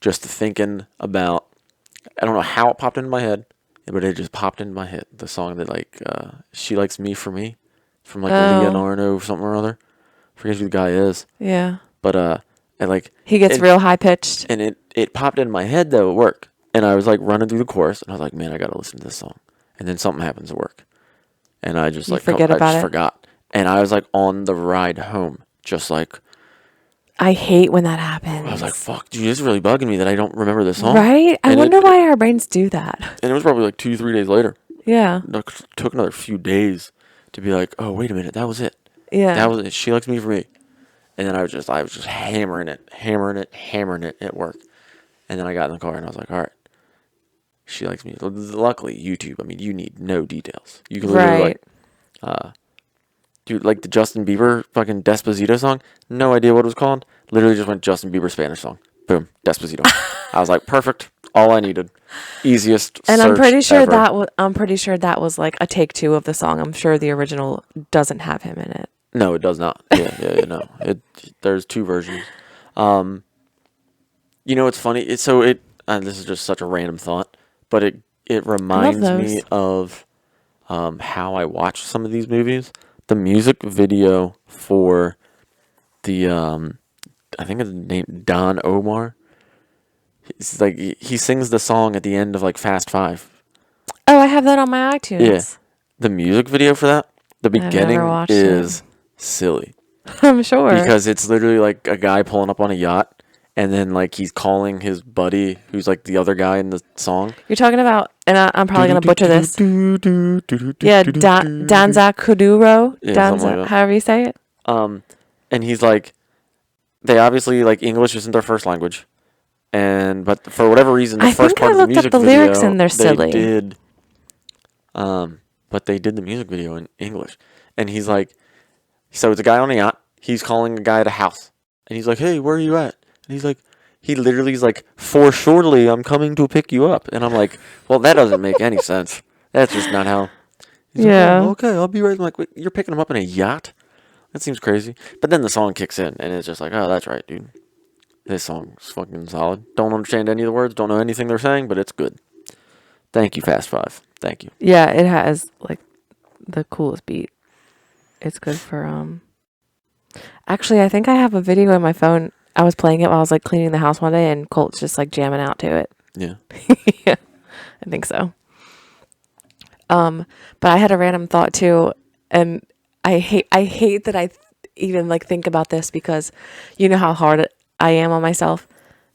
S1: just thinking about. I don't know how it popped into my head, but it just popped into my head. The song that like "She Likes Me for Me," from like Leonardo something or other. Forget who the guy is.
S2: Yeah.
S1: But and like
S2: he gets real high pitched.
S1: And it popped in my head though at work, and I was like running through the chorus, and I was like, man, I gotta listen to this song. And then something happens at work, and I just forgot. And I was like on the ride home, just like.
S2: I hate when that happens.
S1: I was like, fuck, dude, this is really bugging me that I don't remember this song.
S2: Right? I wonder why our brains do that.
S1: And it was probably like 2-3 days later.
S2: Yeah.
S1: It took another few days to be like, oh, wait a minute, that was it.
S2: Yeah.
S1: That was it. She Likes Me for Me. And then I was just hammering it at work. And then I got in the car and I was like, all right, She Likes Me. Luckily, YouTube, I mean, you need no details. You can literally dude, like the Justin Bieber fucking Despacito song, no idea what it was called. Literally just went Justin Bieber Spanish song. Boom, Despacito. I was like, perfect. All I needed. Easiest.
S2: And
S1: search
S2: I'm pretty sure
S1: ever.
S2: that was like a take 2 of the song. I'm sure the original doesn't have him in it.
S1: No, it does not. Yeah, no. There's 2 versions. You know, it's funny. This is just such a random thought, but it reminds me of how I watch some of these movies. The music video for the I think it's named Don Omar. It's like he sings the song at the end of like Fast 5.
S2: Oh, I have that on my iTunes.
S1: Yeah. The music video for that, the
S2: never
S1: beginning
S2: watched
S1: is silly.
S2: I'm sure.
S1: Because it's literally like a guy pulling up on a yacht, and then like he's calling his buddy, who's like the other guy in the song.
S2: You're talking about, and I'm probably gonna butcher this. Yeah, Danza Kuduro.
S1: Yeah,
S2: Danza,
S1: something like that.
S2: however you say it.
S1: And he's like, they obviously like English isn't their first language, but for whatever reason, the
S2: I
S1: first
S2: think
S1: part
S2: I
S1: of the
S2: looked up
S1: music
S2: the
S1: video,
S2: lyrics and they're silly.
S1: they did, but they did the music video in English, and he's like, so it's a guy on a yacht. He's calling a guy at a house, and he's like, "Hey, where are you at?" And he's like, he literally is like, "For surely I'm coming to pick you up," and I'm like, well, that doesn't make any sense. That's just not how. He's
S2: Yeah.
S1: like, oh, okay, I'll be right. I'm like, wait, you're picking him up in a yacht? That seems crazy. But then the song kicks in, and it's just like, oh, that's right, dude. This song's fucking solid. Don't understand any of the words. Don't know anything they're saying, but it's good. Thank you, Fast Five. Thank you.
S2: Yeah, it has like the coolest beat. It's good for Actually, I think I have a video on my phone. I was playing it while I was like cleaning the house one day, and Colt's just like jamming out to it.
S1: Yeah.
S2: Yeah, I think so. But I had a random thought too, and I hate that I even like think about this because you know how hard I am on myself,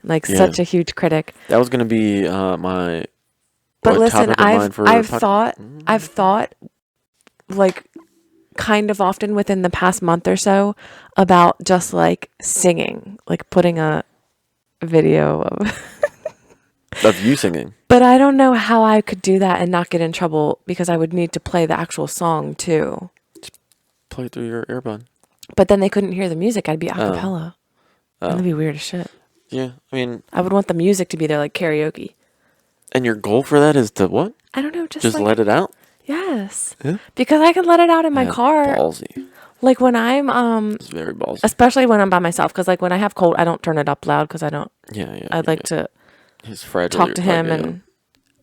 S2: like such a huge critic.
S1: That was gonna be my.
S2: But listen,
S1: topic of mine for
S2: I've thought like kind of often within the past month or so about just like singing, like putting a video
S1: of you singing.
S2: But I don't know how I could do that and not get in trouble because I would need to play the actual song too.
S1: Just play through your earbud.
S2: But then they couldn't hear the music. I'd be a cappella. That'd be weird as shit.
S1: Yeah, I mean,
S2: I would want the music to be there like karaoke.
S1: And your goal for that is to what?
S2: I don't know, just
S1: like, let it out?
S2: Yes.
S1: Yeah.
S2: Because I can let it out in my car.
S1: Ballsy.
S2: Like when I'm
S1: It's very ballsy.
S2: especially when I'm by myself, because like when I have Colt, I don't turn it up loud because I don't.
S1: Yeah.
S2: I'd like to
S1: He's fragile.
S2: talk to him and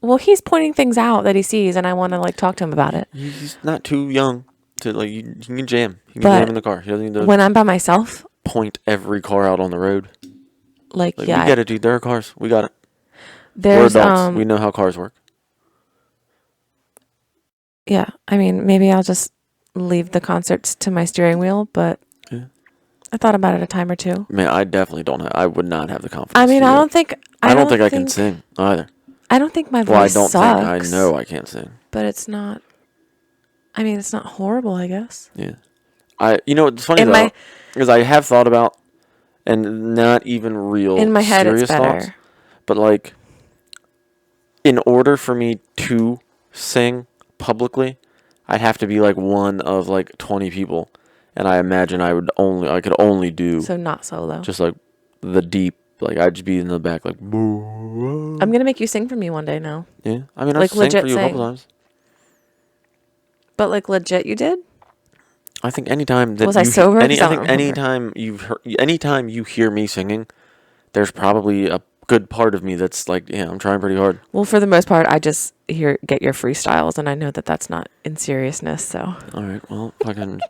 S2: well, he's pointing things out that he sees, and I want to like talk to him about it.
S1: He's not too young to like. You can jam. You can jam in the car. He doesn't need to.
S2: When I'm by myself,
S1: point every car out on the road.
S2: Like
S1: we
S2: yeah,
S1: get it, dude. There are cars. We got it.
S2: There's
S1: We're adults. We know how cars work.
S2: Yeah, I mean, maybe I'll just leave the concerts to my steering wheel, but
S1: yeah.
S2: I thought about it a time or two.
S1: Man, I definitely don't have. I would not have the confidence.
S2: I mean, I don't think
S1: I can sing either.
S2: I don't think my voice sucks.
S1: I know I can't sing.
S2: But it's not. I mean, it's not horrible, I guess.
S1: Yeah. It's funny though, because I have thought about, and not even real
S2: in my head
S1: serious
S2: it's better.
S1: thoughts, but like, in order for me to sing publicly, I'd have to be like one of like 20 people, and I imagine I could only do
S2: so not solo,
S1: just like the deep, like I'd just be in the back like.
S2: I'm gonna make you sing for me one day now.
S1: Yeah, I mean,
S2: like
S1: I've sang for you a couple
S2: sing.
S1: times.
S2: But like legit, you did?
S1: I think anytime that
S2: was I sober?
S1: I think anytime anytime you hear me singing, there's probably a good part of me that's like, yeah, I'm trying pretty hard.
S2: Well, for the most part, I just get your freestyles, and I know that that's not in seriousness. So.
S1: All right, well, fucking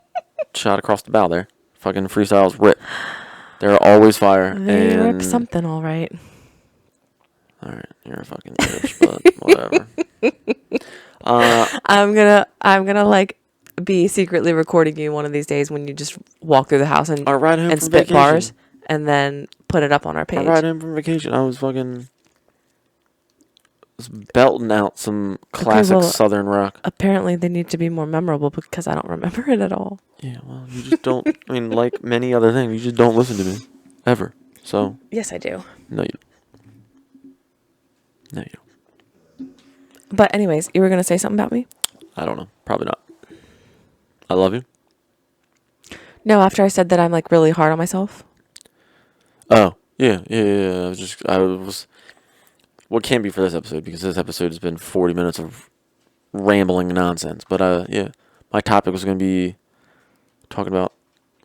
S1: shot across the bow there. Fucking freestyles rip. They're always fire.
S2: They rip something, all right.
S1: All right, you're a fucking bitch, but whatever.
S2: I'm gonna like be secretly recording you one of these days when you just walk through the house and spit
S1: vacation.
S2: bars, and then put it up on our page.
S1: I ride in from vacation. I was belting out some classic Southern rock.
S2: Apparently, they need to be more memorable because I don't remember it at all.
S1: Yeah, well, you just don't. I mean, like many other things, you just don't listen to me ever. So.
S2: Yes, I do.
S1: No, you don't. No, you don't.
S2: But anyways, you were gonna say something about me?
S1: I don't know. Probably not. I love you.
S2: No, after I said that I'm like really hard on myself.
S1: Oh, yeah. I was. What can't be for this episode, because this episode has been 40 minutes of rambling nonsense. But yeah, my topic was going to be talking about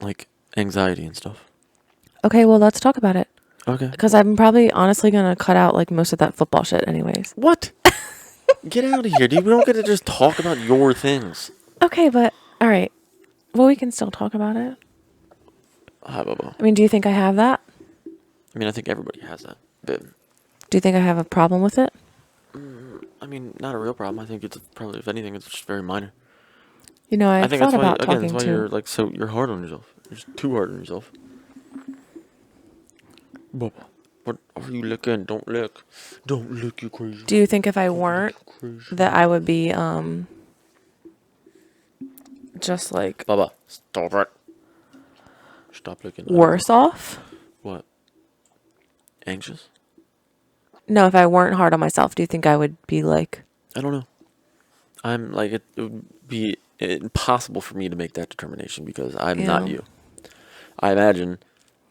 S1: like anxiety and stuff.
S2: Okay, well, let's talk about it.
S1: Okay.
S2: Because I'm probably honestly going to cut out like most of that football shit anyways.
S1: What? Get out of here, dude. We don't get to just talk about your things.
S2: Okay, but all right. Well, we can still talk about it.
S1: Hi, Bubba.
S2: I mean, do you think I have that?
S1: I mean, I think everybody has that bit.
S2: Do you think I have a problem with it?
S1: I mean, not a real problem. I think it's probably, if anything, it's just very minor.
S2: You know,
S1: I
S2: I
S1: think
S2: thought
S1: that's why,
S2: about
S1: again, that's
S2: talking
S1: why
S2: to.
S1: you're like you're hard on yourself. You're just too hard on yourself. Bubba, what are you looking? Don't look. Don't look, you crazy.
S2: Do you think if I
S1: Don't look,
S2: weren't,
S1: you crazy.
S2: that I would be just like
S1: Bubba, stop it. Stop looking.
S2: worse off?
S1: What? Anxious?
S2: No, if I weren't hard on myself, do you think I would be like?
S1: I don't know. I'm like, it would be impossible for me to make that determination because I'm not
S2: Yeah.
S1: you. I imagine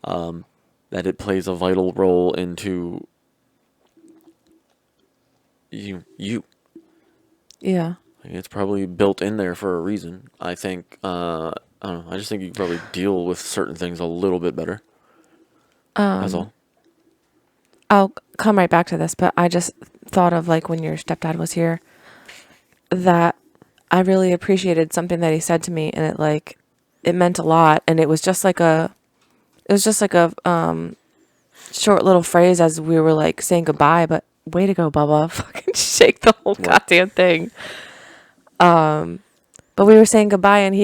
S1: that it plays a vital role into you.
S2: Yeah.
S1: Like, it's probably built in there for a reason. I think, I don't know. I just think you can probably deal with certain things a little bit better. That's all.
S2: I'll come right back to this, but I just thought of like when your stepdad was here, that I really appreciated something that he said to me, and it meant a lot, and it was just like a short little phrase as we were like saying goodbye, but way to go, Bubba. Fucking shake the whole goddamn thing. But we were saying goodbye, and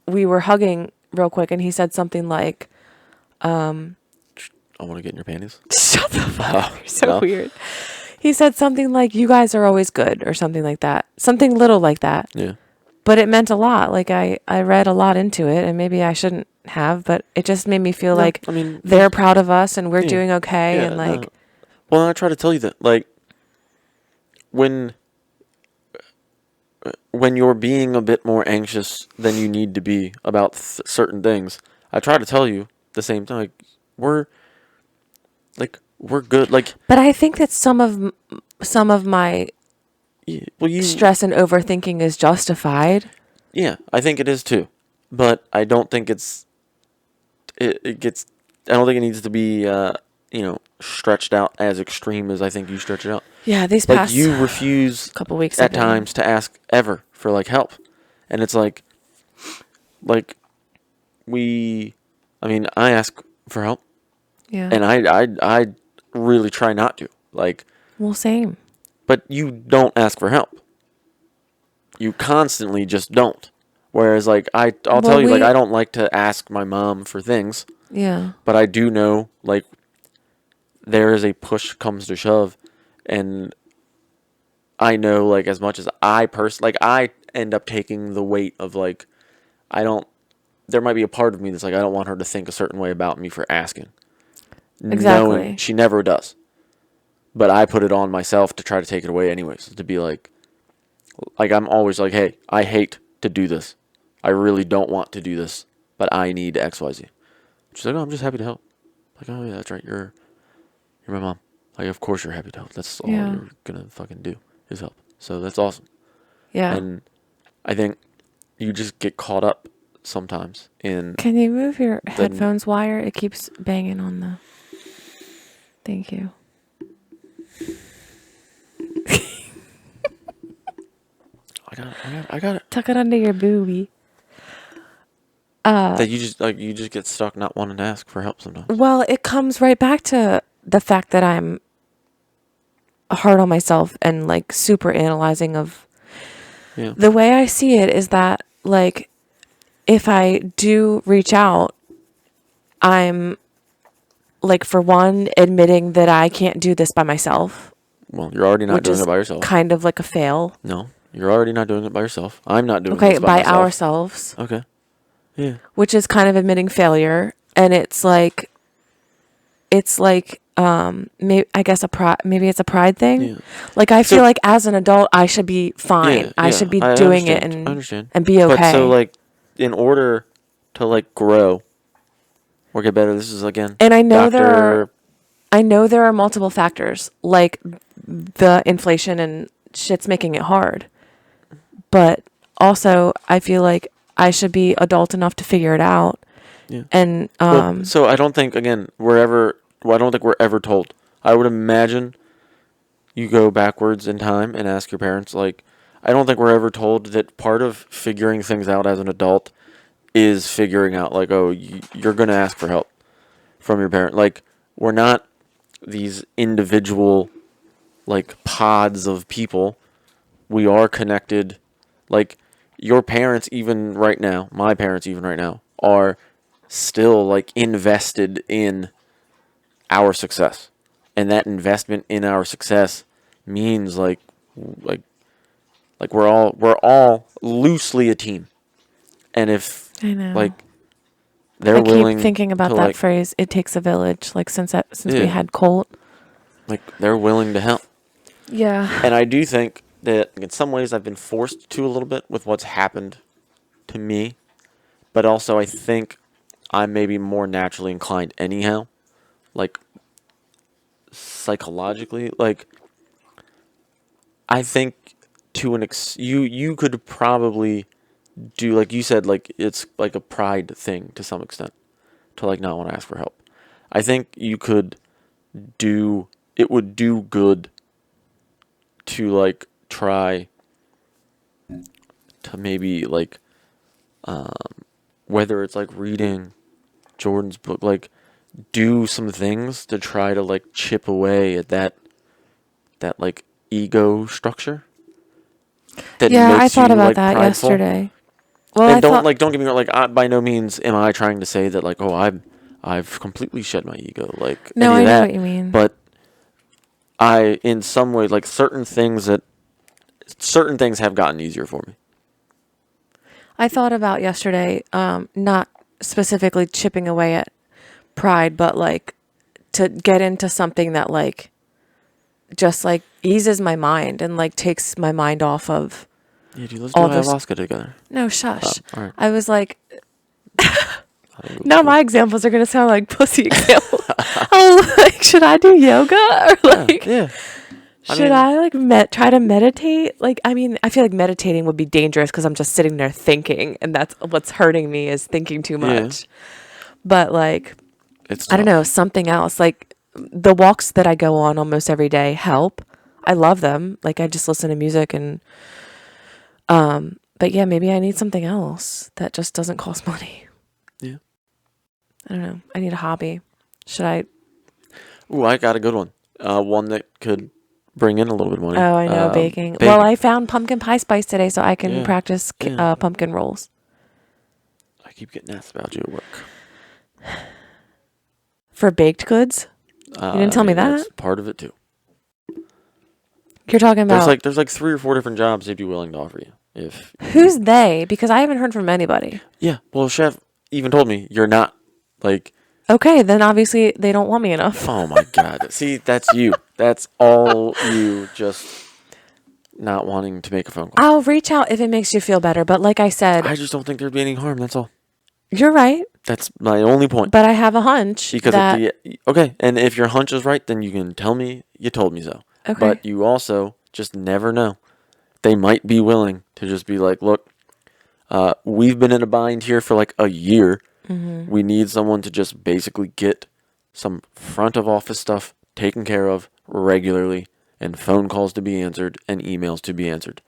S2: we were hugging real quick, and he said something like,
S1: I want to get in your panties.
S2: shut the fuck up.
S1: Oh,
S2: You're so
S1: no.
S2: weird. He said something like, you guys are always good, or something like that. Something little like that.
S1: Yeah.
S2: But it meant a lot. Like I read a lot into it, and maybe I shouldn't have, but it just made me feel
S1: No,
S2: like
S1: I mean,
S2: they're proud of us and we're
S1: yeah,
S2: doing okay.
S1: yeah,
S2: And like,
S1: no. Well, I try to tell you that, like, when you're being a bit more anxious than you need to be about certain things, I try to tell you the same thing. We're good. Like,
S2: but I think that some of my
S1: well,
S2: stress and overthinking is justified.
S1: yeah, I think it is too, but I don't think it gets. I don't think it needs to be, stretched out as extreme as I think you stretch it out.
S2: Yeah, these
S1: Like,
S2: past
S1: you refuse
S2: couple weeks
S1: at
S2: have been-
S1: times to ask ever for like help, and it's like I ask for help,
S2: Yeah.
S1: and I really try not to, like,
S2: Well, same.
S1: but you don't ask for help. You constantly just don't. Whereas, like, I'll
S2: Well,
S1: tell you, like, I don't like to ask my mom for things,
S2: Yeah.
S1: but I do know, like, there is a push comes to shove, and I know, like, as much as I end up taking the weight of, like, there might be a part of me that's like, I don't want her to think a certain way about me for asking.
S2: Exactly.
S1: Knowing she never does. But I put it on myself to try to take it away anyways. To be like, I'm always like, hey, I hate to do this. I really don't want to do this, but I need XYZ. She's like, oh, I'm just happy to help. Like, oh, yeah, that's right. You're my mom. Like, of course you're happy to help. That's all
S2: Yeah.
S1: you're going to fucking do is help. So that's awesome.
S2: Yeah.
S1: And I think you just get caught up sometimes in...
S2: Can you move your headphones wire? It keeps banging on the... Thank you.
S1: I got it.
S2: Tuck it under your boobie.
S1: That you just get stuck not wanting to ask for help sometimes.
S2: Well, it comes right back to the fact that I'm hard on myself and like super analyzing of...
S1: Yeah.
S2: The way I see it is that, like, if I do reach out, I'm, like, for one, admitting that I can't do this by myself.
S1: Well, you're already not
S2: which
S1: doing
S2: is
S1: it by yourself.
S2: kind of like a fail.
S1: No, you're already not doing it by yourself. I'm not doing
S2: Okay,
S1: this by myself.
S2: ourselves.
S1: Okay. Yeah.
S2: Which is kind of admitting failure, and it's like, maybe I guess maybe it's a pride thing.
S1: Yeah.
S2: Like, I feel like as an adult, I should be fine.
S1: Yeah,
S2: I
S1: yeah,
S2: should be
S1: I
S2: doing it
S1: understand.
S2: and be okay.
S1: But so, like, in order to, like, grow or get better, this is, again,
S2: and I know there are multiple factors, like the inflation and shit's making it hard. But also, I feel like I should be adult enough to figure it out.
S1: Yeah.
S2: And
S1: so I don't think, again, I don't think we're ever told. I would imagine you go backwards in time and ask your parents, like, I don't think we're ever told that part of figuring things out as an adult is figuring out, like, oh, you're going to ask for help from your parent. Like, we're not these individual like pods of people. We are connected. Like your parents, even right now, my parents, even right now, are still like invested in our success, and that investment in our success means like we're all loosely a team, and if
S2: I know.
S1: like they're
S2: I keep
S1: willing
S2: thinking
S1: to
S2: about that
S1: like
S2: phrase. It takes a village. Like since we
S1: yeah,
S2: had Colt.
S1: like they're willing to help.
S2: Yeah.
S1: And I do think that in some ways I've been forced to a little bit with what's happened to me, but also I think I'm maybe more naturally inclined anyhow, like psychologically. Like I think to you could probably do like you said, like it's like a pride thing to some extent to like not want to ask for help. I think you could do it would do good to like try to maybe like whether it's like reading Jordan's book, like do some things to try to like chip away at that like ego structure that
S2: Yeah, I
S1: makes
S2: thought
S1: you
S2: about
S1: like
S2: that
S1: prideful.
S2: yesterday. Well,
S1: And
S2: I thought
S1: don't get me wrong, like by no means am I trying to say that like I've completely shed my ego, like
S2: no,
S1: any of
S2: I know
S1: that.
S2: what you mean.
S1: But I in some ways like certain things have gotten easier for me.
S2: I thought about yesterday, not specifically chipping away at pride, but like to get into something that like just like eases my mind and like takes my mind off of
S1: Yeah, dude, let's do
S2: all this.
S1: ayahuasca together.
S2: No,
S1: Oh,
S2: shush.
S1: all right.
S2: I was like,
S1: I think it was
S2: now
S1: cool.
S2: my examples are gonna sound like pussy examples. Oh, like should I do yoga or like
S1: Yeah.
S2: should I like try to meditate? Like, I mean, I feel like meditating would be dangerous because I'm just sitting there thinking, and that's what's hurting me is thinking too
S1: Yeah.
S2: much. But like,
S1: It's
S2: I don't know,
S1: tough.
S2: something else. Like the walks that I go on almost every day help. I love them. Like I just listen to music and but yeah, maybe I need something else that just doesn't cost money.
S1: Yeah.
S2: I don't know. I need a hobby. Should I?
S1: Ooh, I got a good one. One that could bring in a little bit of money.
S2: Oh, I know, baking.
S1: Baking.
S2: Well, I found pumpkin pie spice today so I can
S1: Yeah,
S2: practice
S1: yeah.
S2: pumpkin rolls.
S1: I keep getting asked about you at work.
S2: For baked goods? You didn't tell me that?
S1: That's part of it too.
S2: You're talking about
S1: There's like 3 or 4 different jobs they'd be willing to offer you. If
S2: who's they? Because I haven't heard from anybody.
S1: yeah, well, chef even told me you're not like.
S2: Okay, then obviously they don't want me enough.
S1: Oh my god! See, that's you. That's all you. Just not wanting to make a phone call.
S2: I'll reach out if it makes you feel better. But like I said,
S1: I just don't think there'd be any harm. That's all.
S2: you're right.
S1: That's my only point.
S2: But I have a hunch
S1: Because
S2: that
S1: okay, and if your hunch is right, then you can tell me you told me so.
S2: Okay.
S1: But you also just never know. They might be willing to just be like, look, we've been in a bind here for like a year.
S2: Mm-hmm.
S1: We need someone to just basically get some front of office stuff taken care of regularly, and phone calls to be answered and emails to be answered.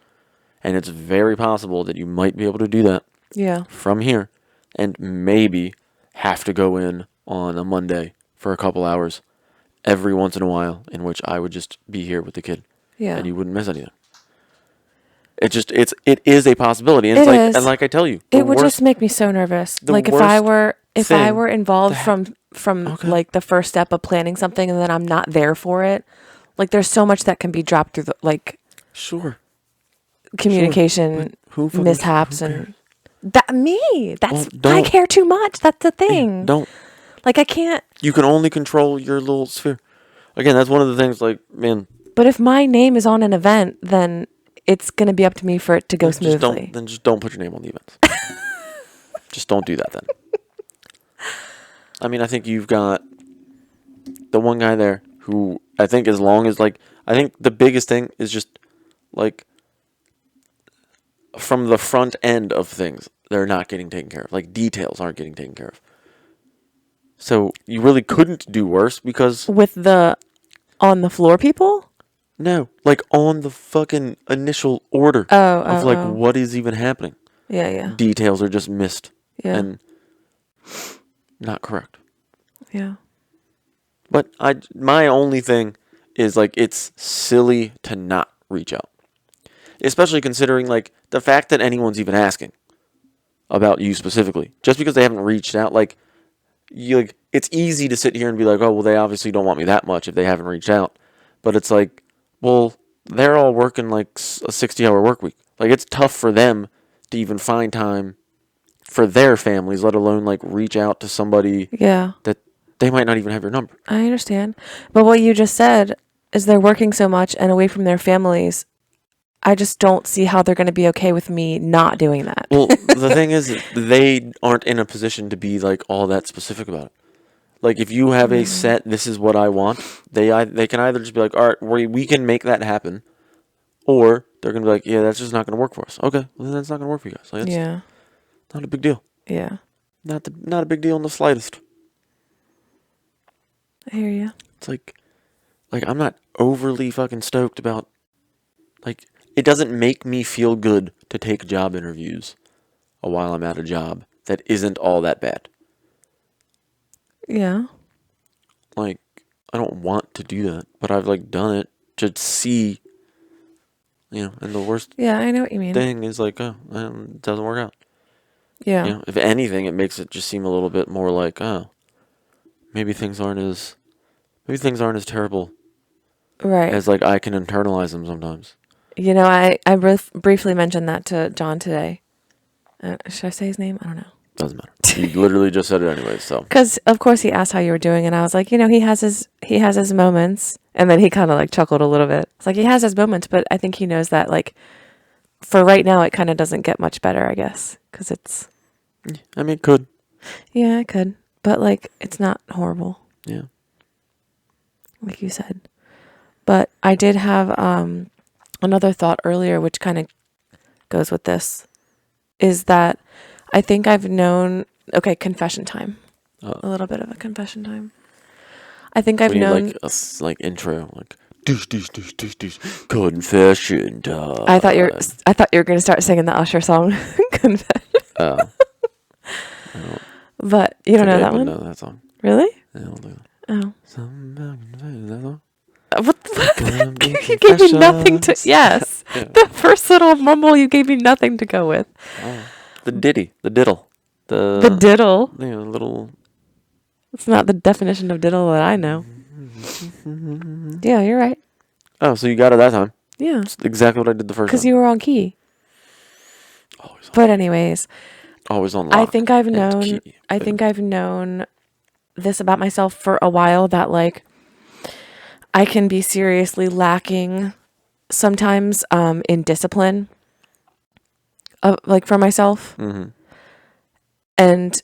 S1: And it's very possible that you might be able to do that
S2: yeah.
S1: from here, and maybe have to go in on a Monday for a couple hours every once in a while, in which I would just be here with the kid,
S2: Yeah.
S1: and you wouldn't miss anything. It is a possibility, and
S2: It
S1: it's like
S2: is.
S1: and like I tell you,
S2: It would just make me so nervous.
S1: the
S2: Like if I
S1: worst
S2: were involved
S1: thing
S2: from
S1: Okay.
S2: like the first step of planning something and then I'm not there for it. Like there's so much that can be dropped through the like
S1: sure
S2: communication
S1: who fucking-
S2: mishaps
S1: who
S2: and that me. That's
S1: Well,
S2: I
S1: don't.
S2: care too much. That's the thing.
S1: Don't.
S2: Like I can't.
S1: You can only control your little sphere. Again, that's one of the things. Like, man,
S2: But if my name is on an event, then it's gonna be up to me for it to go
S1: just
S2: smoothly.
S1: just don't put your name on the events. Just don't do that then. I mean, I think you've got the one guy there who I think as long as like I think the biggest thing is just like from the front end of things, they're not getting taken care of. Like details aren't getting taken care of. So you really couldn't do worse because
S2: With the on the floor people?
S1: no, like on the fucking initial order of like what is even happening.
S2: Yeah, yeah.
S1: Details are just missed
S2: Yeah.
S1: and not correct.
S2: Yeah.
S1: But my only thing is like it's silly to not reach out. Especially considering like the fact that anyone's even asking about you specifically. Just because they haven't reached out, like it's easy to sit here and be like, "Oh, well they obviously don't want me that much if they haven't reached out." But it's like, well, they're all working like a 60-hour work week. Like it's tough for them to even find time for their families, let alone like reach out to somebody
S2: Yeah.
S1: that they might not even have your number.
S2: I understand. But what you just said is they're working so much and away from their families. I just don't see how they're going to be okay with me not doing that.
S1: Well, the thing is, they aren't in a position to be like all that specific about it. Like if you have a set, this is what I want. They can either just be like, all right, we can make that happen, or they're gonna be like, yeah, that's just not gonna work for us. Okay, well, then that's not gonna work for you guys. Like,
S2: Yeah.
S1: not a big deal.
S2: Yeah.
S1: Not a big deal in the slightest.
S2: I hear you.
S1: It's like I'm not overly fucking stoked about, like, it doesn't make me feel good to take job interviews while I'm at a job that isn't all that bad.
S2: Yeah.
S1: Like, I don't want to do that, but I've like done it to see, and the worst
S2: Yeah, I know what you mean.
S1: thing is like, oh, it doesn't work out.
S2: Yeah.
S1: If anything, it makes it just seem a little bit more like, oh, maybe things aren't as terrible
S2: Right.
S1: as like I can internalize them sometimes.
S2: I briefly mentioned that to John today. Should I say his name? I don't know.
S1: Doesn't matter. You literally just said it anyway, so.
S2: Because of course he asked how you were doing, and I was like, he has his moments, and then he kind of like chuckled a little bit. It's like he has his moments, but I think he knows that like for right now it kind of doesn't get much better, I guess, because it's.
S1: I mean, it could.
S2: Yeah, it could, but like it's not horrible.
S1: Yeah.
S2: Like you said. But I did have another thought earlier, which kind of goes with this, is that I think I've known. Okay, confession time. A little bit of a confession time. I think I've known.
S1: Like a intro, like confession time.
S2: I thought you were going to start singing the Usher song. Confession.
S1: Oh.
S2: But you don't know that one?
S1: Know that song.
S2: Really?
S1: I don't know.
S2: Oh.
S1: That song?
S2: What? You gave me nothing to. Yes.
S1: Yeah.
S2: The first little mumble, you gave me nothing to go with.
S1: Oh. The diddle.
S2: The diddle.
S1: Little.
S2: It's not the definition of diddle that I know. Yeah, you're right.
S1: Oh, so you got it that time.
S2: Yeah.
S1: That's exactly what I did the first time.
S2: Because you were on key.
S1: Always on.
S2: But anyways.
S1: Always on lock.
S2: I think I've known this about myself for a while, that like I can be seriously lacking sometimes in discipline, like for myself.
S1: Mm-hmm.
S2: And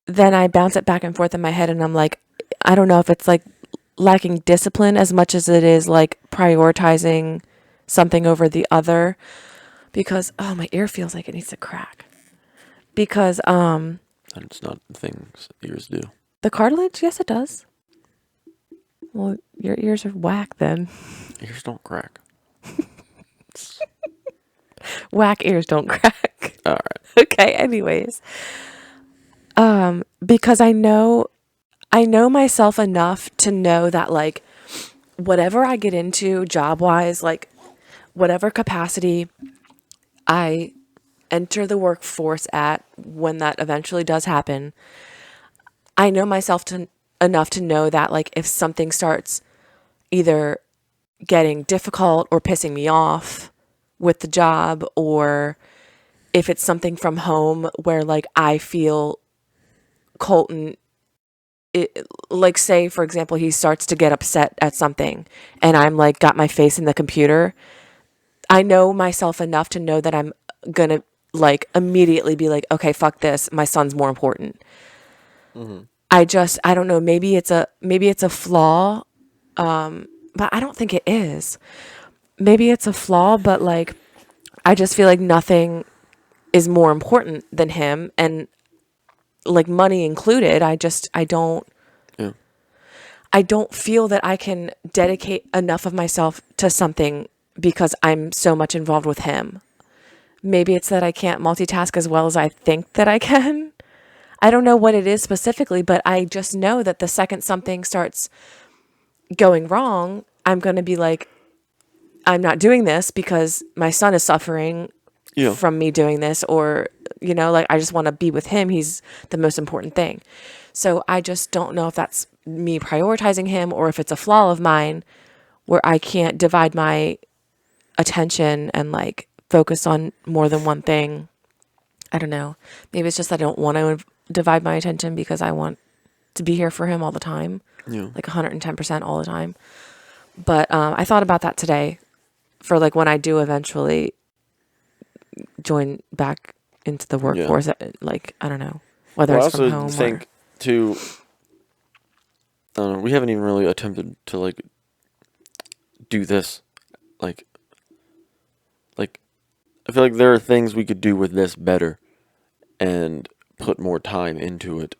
S2: then I bounce it back and forth in my head, and I'm like, I don't know if it's like lacking discipline as much as it is like prioritizing something over the other, because my ear feels like it needs to crack. Because
S1: That's not things ears do.
S2: the cartilage, yes it does. Well, your ears are whack then.
S1: Ears don't crack.
S2: Whack ears don't crack.
S1: All right.
S2: Okay, anyways. Because I know myself enough to know that like whatever I get into job wise, like whatever capacity I enter the workforce at, when that eventually does happen, I know myself enough to know that like if something starts either getting difficult or pissing me off with the job, or if it's something from home where like I feel Colton, like say for example he starts to get upset at something and I'm like got my face in the computer, I know myself enough to know that I'm gonna like immediately be like, okay, fuck this, my son's more important.
S1: Mm-hmm.
S2: I don't know, maybe it's a flaw, but I don't think it is. Maybe it's a flaw, but like I just feel like nothing is more important than him, and like money included, I don't feel that I can dedicate enough of myself to something because I'm so much involved with him. Maybe it's that I can't multitask as well as I think that I can. I don't know what it is specifically, but I just know that the second something starts going wrong, I'm going to be like, I'm not doing this because my son is suffering
S1: Yeah.
S2: from me doing this, or, like, I just want to be with him. He's the most important thing. So I just don't know if that's me prioritizing him or if it's a flaw of mine where I can't divide my attention and like focus on more than one thing. I don't know. Maybe it's just that I don't want to divide my attention because I want to be here for him all the time, like 110% all the time. But I thought about that today for like when I do eventually join back into the workforce. Like, I don't know, whether it's from home. I also think
S1: too, I don't know, we haven't even really attempted to like do this. Like I feel like there are things we could do with this better and put more time into it.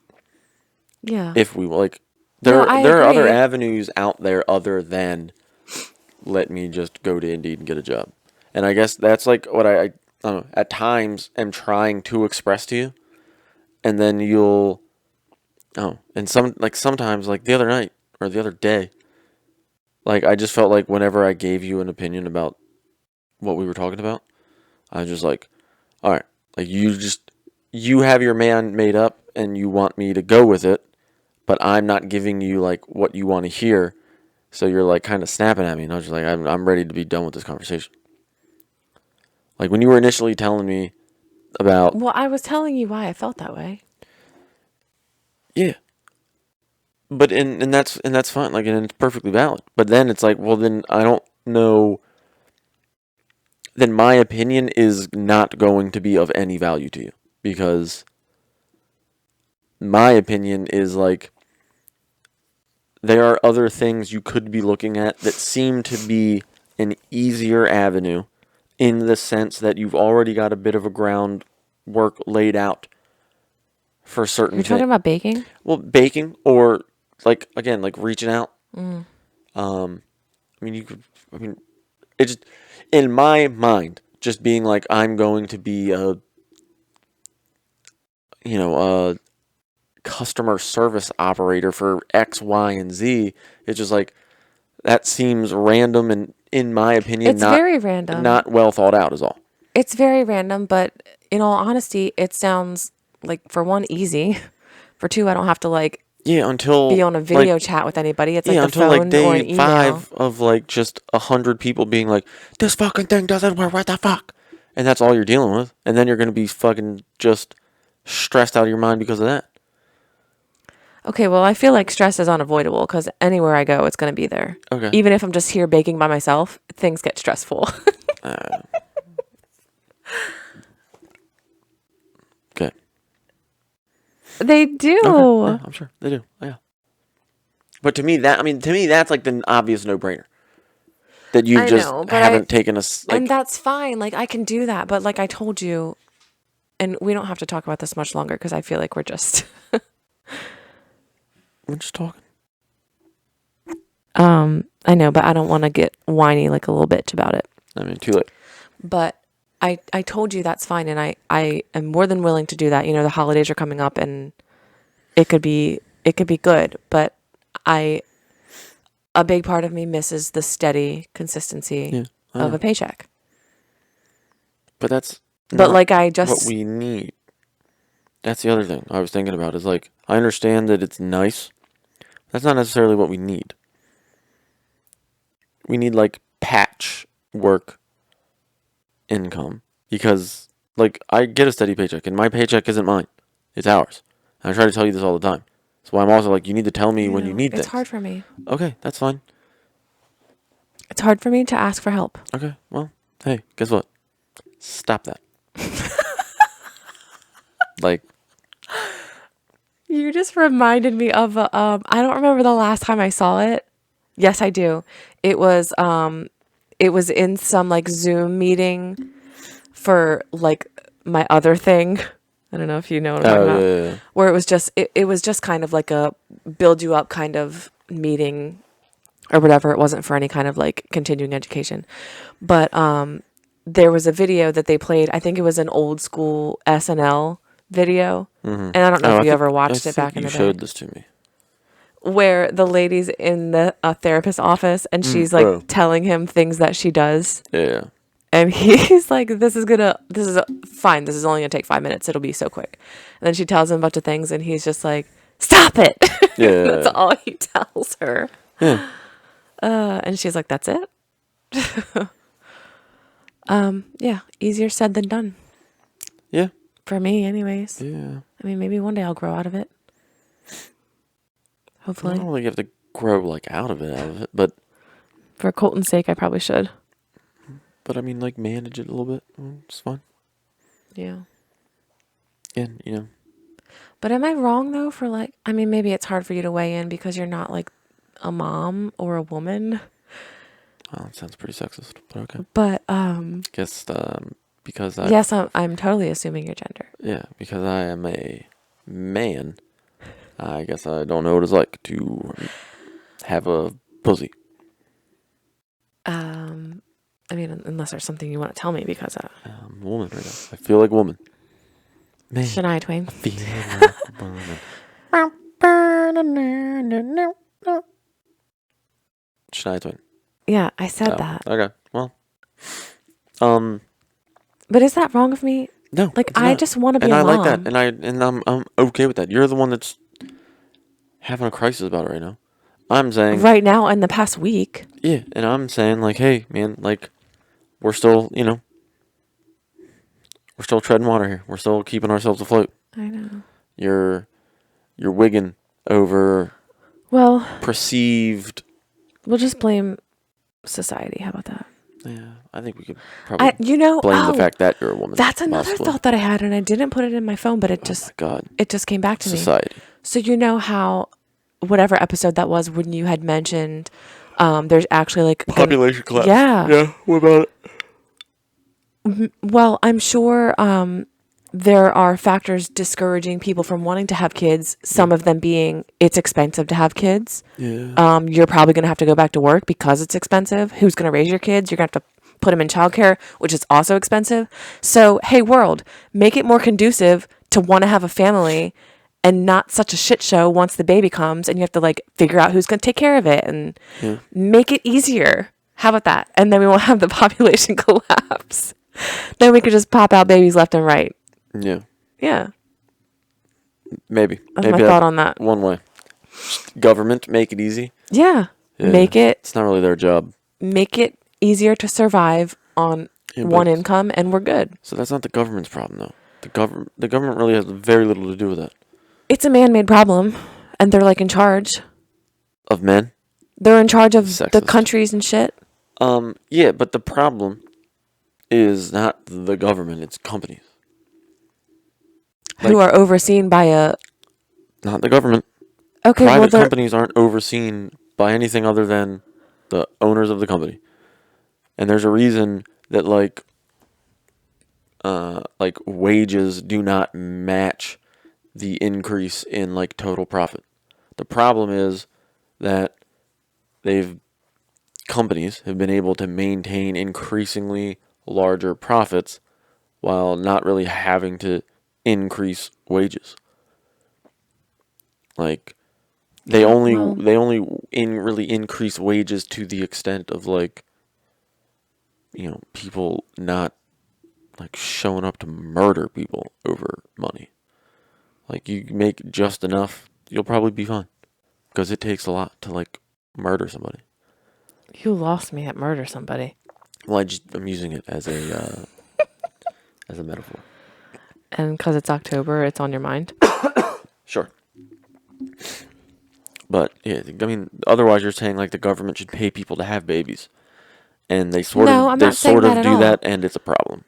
S2: Yeah.
S1: If we like, there are other avenues out there other than let me just go to Indeed and get a job. And I guess that's like what I don't know, at times am trying to express to you. And then and sometimes like the other night or the other day, like I just felt like whenever I gave you an opinion about what we were talking about, I was just like, all right, like you have your man made up and you want me to go with it, but I'm not giving you like what you want to hear. So you're like kind of snapping at me, and I was just like, I'm ready to be done with this conversation. Like when you were initially telling me about,
S2: well, I was telling you why I felt that way.
S1: Yeah, but and that's fine. Like, and it's perfectly valid. But then it's like, well, then I don't know. Then my opinion is not going to be of any value to you because my opinion is like there are other things you could be looking at that seem to be an easier avenue in the sense that you've already got a bit of a groundwork laid out for certain things.
S2: You're talking about baking?
S1: Well, baking or like, again, like reaching out. It just, in my mind, just being like, I'm going to be a customer service operator for X, Y, and Z. It's just like, that seems random and, in my opinion,
S2: it's very random.
S1: Not well thought out is all.
S2: It's very random, but in all honesty, it sounds like, for one, easy. For two, I don't have to like
S1: until
S2: be on a video chat with anybody. It's like the
S1: until
S2: phone
S1: like day
S2: or an email.
S1: 5 of like just 100 people being like, this fucking thing doesn't work. What the fuck? And that's all you're dealing with. And then you're going to be fucking just stressed out of your mind because of that.
S2: Okay, well, I feel like stress is unavoidable because anywhere I go, it's going to be there.
S1: Okay.
S2: Even if I'm just here baking by myself, things get stressful.
S1: Okay.
S2: They do.
S1: Okay. Yeah, I'm sure they do. Yeah. But to me, that's like the obvious no-brainer. That you haven't taken us. Like,
S2: and that's fine. Like, I can do that. But like I told you, and we don't have to talk about this much longer because I feel like we're just...
S1: We're just talking.
S2: I know, but I don't want to get whiny like a little bitch about it.
S1: I mean, too late.
S2: But I told you that's fine, and I am more than willing to do that. The holidays are coming up, and it could be good, but a big part of me misses the steady consistency of a paycheck.
S1: But that's
S2: like I just
S1: what we need. That's the other thing I was thinking about is like, I understand that it's nice. That's not necessarily what we need. We need like patch work income because like I get a steady paycheck and my paycheck isn't mine. It's ours. And I try to tell you this all the time. That's why I'm also like, you need to tell me when you need things.
S2: It's hard for me.
S1: Okay, that's fine.
S2: It's hard for me to ask for help.
S1: Okay, well, hey, guess what? Stop that. Like,
S2: you just reminded me of I don't remember the last time I saw it. Yes, I do. It was in some like Zoom meeting for like my other thing. I don't know if you know what I'm talking about.
S1: Yeah.
S2: Where it was just it was just kind of like a build you up kind of meeting or whatever. It wasn't for any kind of like continuing education. But there was a video that they played. I think it was an old school SNL video. Mm-hmm. And I don't know if you ever watched it back in the day.
S1: You showed this to me.
S2: where the lady's in the therapist office and she's like
S1: oh.
S2: telling him things that she does.
S1: Yeah.
S2: And he's like, this is fine. This is only going to take 5 minutes. It'll be so quick. And then she tells him a bunch of things and he's just like, stop it.
S1: Yeah.
S2: That's all he tells her.
S1: Yeah.
S2: And she's like, that's it. Yeah. Easier said than done.
S1: Yeah.
S2: For me anyways.
S1: Yeah.
S2: I mean, maybe one day I'll grow out of it.
S1: I
S2: Hopefully.
S1: don't think you have to grow like out of it, but
S2: For Colton's sake, I probably should.
S1: I mean, like, manage it a little bit. It's fine.
S2: Yeah.
S1: And, you know.
S2: But am I wrong though for like, I mean, maybe it's hard for you to weigh in because you're not like a mom or a woman.
S1: Oh, that sounds pretty sexist, but okay.
S2: But
S1: Guess because I
S2: yes, I'm totally assuming your gender.
S1: yeah, because I am a man, I guess I don't know what it's like to have a pussy.
S2: I mean, unless there's something you want to tell me because
S1: I'm a woman right now. I feel like a woman. Man,
S2: Shania Twain.
S1: feel like a woman. Shania Twain.
S2: Yeah, I said
S1: Oh,
S2: that.
S1: okay. Well,
S2: But is that wrong of me?
S1: no.
S2: Like,
S1: it's
S2: I
S1: not.
S2: just want to be
S1: And
S2: a
S1: I
S2: mom.
S1: like that, and I'm okay with that. You're the one that's having a crisis about it right now. I'm saying
S2: Right now, in the past week.
S1: yeah, and I'm saying like, hey, man, like, we're still, you know, we're still treading water here. We're still keeping ourselves afloat.
S2: I know.
S1: You're wigging over
S2: Well,
S1: perceived.
S2: we'll just blame society. How about that?
S1: Yeah, I think we could probably blame the
S2: oh,
S1: fact that you're a woman.
S2: That's another
S1: possibly.
S2: thought that I had, and I didn't put it in my phone, but it
S1: Oh
S2: just
S1: my God,
S2: it just came back to me.
S1: society.
S2: So you know how, whatever episode that was, when you had mentioned, there's actually like
S1: Population collapse.
S2: Yeah.
S1: Yeah. What about it?
S2: Well, I'm sure there are factors discouraging people from wanting to have kids. Some of them being it's expensive to have kids.
S1: Yeah.
S2: You're probably going to have to go back to work because it's expensive. Who's going to raise your kids? You're going to have to put them in childcare, which is also expensive. So, hey, world, make it more conducive to want to have a family and not such a shit show once the baby comes and you have to like figure out who's going to take care of it and make it easier. How about that? And then we won't have the population collapse. Then we could just pop out babies left and right.
S1: Yeah.
S2: Yeah.
S1: Maybe.
S2: That's
S1: Maybe
S2: my thought on that.
S1: One way. Just government, make it easy.
S2: Yeah.
S1: Yeah.
S2: Make it
S1: It's not really their job.
S2: make it easier to survive on one income and we're good.
S1: So that's not the government's problem, though. The government really has very little to do with that.
S2: It's a man-made problem and they're like in charge.
S1: Of men?
S2: They're in charge of the
S1: Sexist.
S2: countries and shit.
S1: Yeah, but the problem is not the government, it's companies.
S2: Who are overseen by a...
S1: Not the government.
S2: Okay, well,
S1: Private
S2: they're...
S1: companies aren't overseen by anything other than the owners of the company. And there's a reason that, like wages do not match the increase in, like, total profit. The problem is that companies have been able to maintain increasingly larger profits while not really having to increase wages. Like they only really increase wages to the extent of like, you know, people not like showing up to murder people over money. Like you make just enough, you'll probably be fine. Because it takes a lot to like murder somebody.
S2: You lost me at murder somebody.
S1: Well, I'm using it as a as a metaphor.
S2: And because it's October, it's on your mind?
S1: Sure. But yeah, I mean, otherwise you're saying like the government should pay people to have babies, and they sort of do that, and it's a problem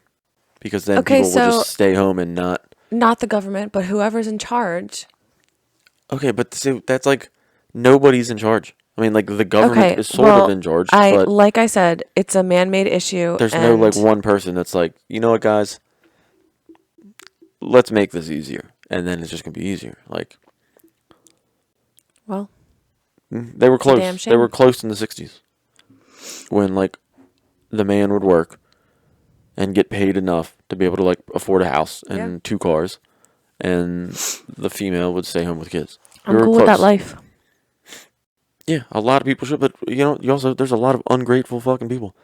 S1: because then people will just stay home and not
S2: the government, but whoever's in charge.
S1: Okay, but see, that's like nobody's in charge. I mean, like the government is sort of in charge. But
S2: like I said, it's a man-made issue.
S1: There's no like one person that's like, you know what, guys, let's make this easier, and then it's just gonna be easier. Like,
S2: well,
S1: they were close. They were close in the '60s when like the man would work and get paid enough to be able to like afford a house and 2 cars, and the female would stay home with kids.
S2: I'm cool with that life.
S1: Yeah, a lot of people should, but you know, there's a lot of ungrateful fucking people.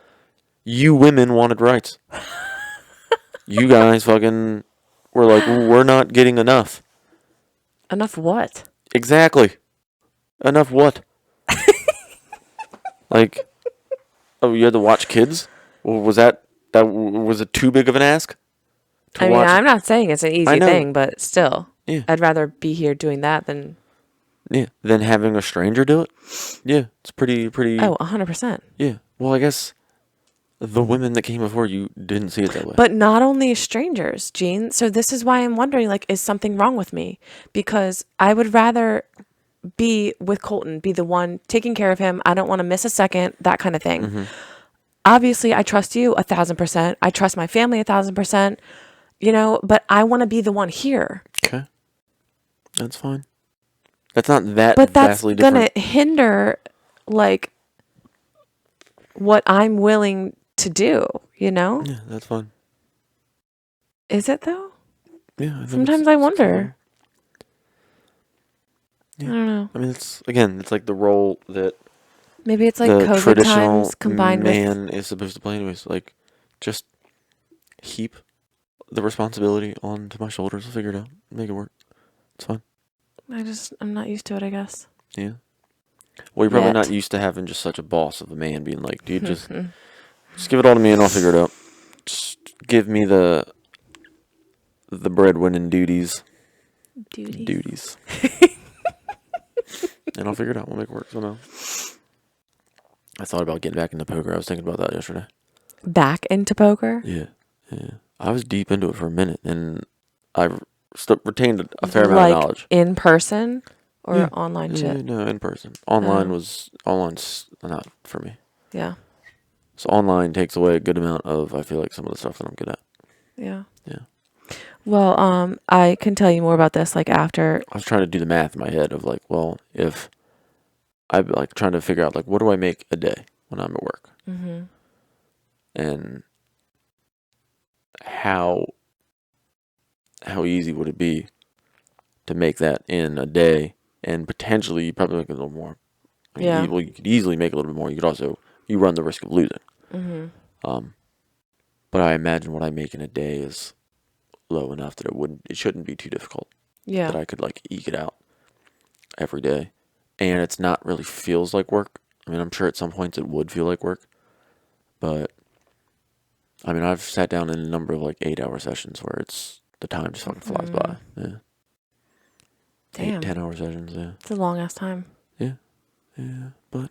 S1: You women wanted rights. You guys fucking were like, we're not getting enough.
S2: Enough what?
S1: Exactly. Enough what? Like, oh, you had to watch kids? Well, was was it too big of an ask? To
S2: I mean,
S1: watch?
S2: I'm not saying it's an easy
S1: know.
S2: thing, but still.
S1: Yeah.
S2: I'd rather be here doing that than...
S1: Yeah. Than having a stranger do it? Yeah. It's pretty.
S2: Oh, 100%.
S1: Yeah. Well, I guess the women that came before you didn't see it that way.
S2: But not only strangers, Gene. So this is why I'm wondering, like, is something wrong with me? Because I would rather be with Colton, be the one taking care of him. I don't want to miss a second, that kind of thing.
S1: Mm-hmm.
S2: Obviously, I trust you 1,000%. I trust my family 1,000%, you know, but I want to be the one here.
S1: Okay. That's fine. That's not that
S2: But that's
S1: vastly
S2: going
S1: different.
S2: to hinder, like, what I'm willing to do, you know?
S1: Yeah, that's fine.
S2: Is it, though?
S1: Yeah. I think
S2: Sometimes I wonder.
S1: Yeah.
S2: I don't know.
S1: I mean, it's like the role that
S2: Maybe it's like
S1: the
S2: COVID
S1: traditional
S2: times combined with...
S1: man is supposed to play anyways. Like, just heap the responsibility onto my shoulders. I'll figure it out. Make it work. It's fine.
S2: I'm not used to it, I guess.
S1: Yeah. Well, you're probably
S2: Yet.
S1: not used to having just such a boss of a man being like, dude, just give it all to me and I'll figure it out. Just give me the breadwinning duties. Duties. And I'll figure it out. We'll make it work somehow. I thought about getting back into poker. I was thinking about that yesterday.
S2: Back into poker?
S1: Yeah. I was deep into it for a minute, and I retained a fair amount of knowledge.
S2: In person or
S1: Yeah.
S2: online shit?
S1: No, in person. Online's not for me.
S2: Yeah.
S1: So online takes away a good amount of, I feel like, some of the stuff that I'm good at.
S2: Yeah.
S1: Yeah.
S2: Well, I can tell you more about this like after.
S1: I was trying to do the math in my head of like, well, if I'm like trying to figure out like, what do I make a day when I'm at work?
S2: Mm-hmm.
S1: And how easy would it be to make that in a day, and potentially you probably make a little more. I mean,
S2: Yeah.
S1: you could easily make a little bit more. You could also, you run the risk of losing.
S2: Mm-hmm.
S1: But I imagine what I make in a day is low enough that it shouldn't be too difficult.
S2: Yeah.
S1: That I could like eke it out every day, and it's not really feels like work. I mean, I'm sure at some points it would feel like work, but I mean, I've sat down in a number of like 8-hour sessions where the time just fucking flies by. Yeah.
S2: Damn.
S1: 8-10 hour sessions. Yeah.
S2: It's a long ass time.
S1: Yeah, but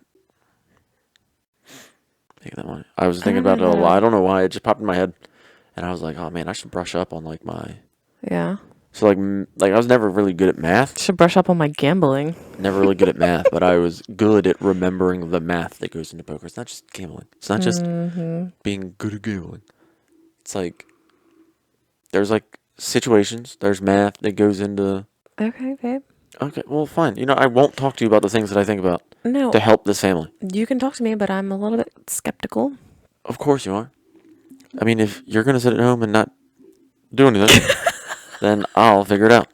S1: take that money. I was thinking about it a lot. I don't know why. It just popped in my head, and I was like, oh man, I should brush up on like my.
S2: Yeah.
S1: So like I was never really good at math.
S2: Should brush up on my gambling.
S1: Never really good at math, but I was good at remembering the math that goes into poker. It's not just gambling. It's not just being good at gambling. It's like there's like situations. There's math that goes into.
S2: Okay, babe.
S1: Okay, well, fine. You know, I won't talk to you about the things that I think about
S2: No.
S1: to help this family.
S2: You can talk to me, but I'm a little bit skeptical.
S1: Of course you are. I mean, if you're going to sit at home and not do anything, then I'll figure it out.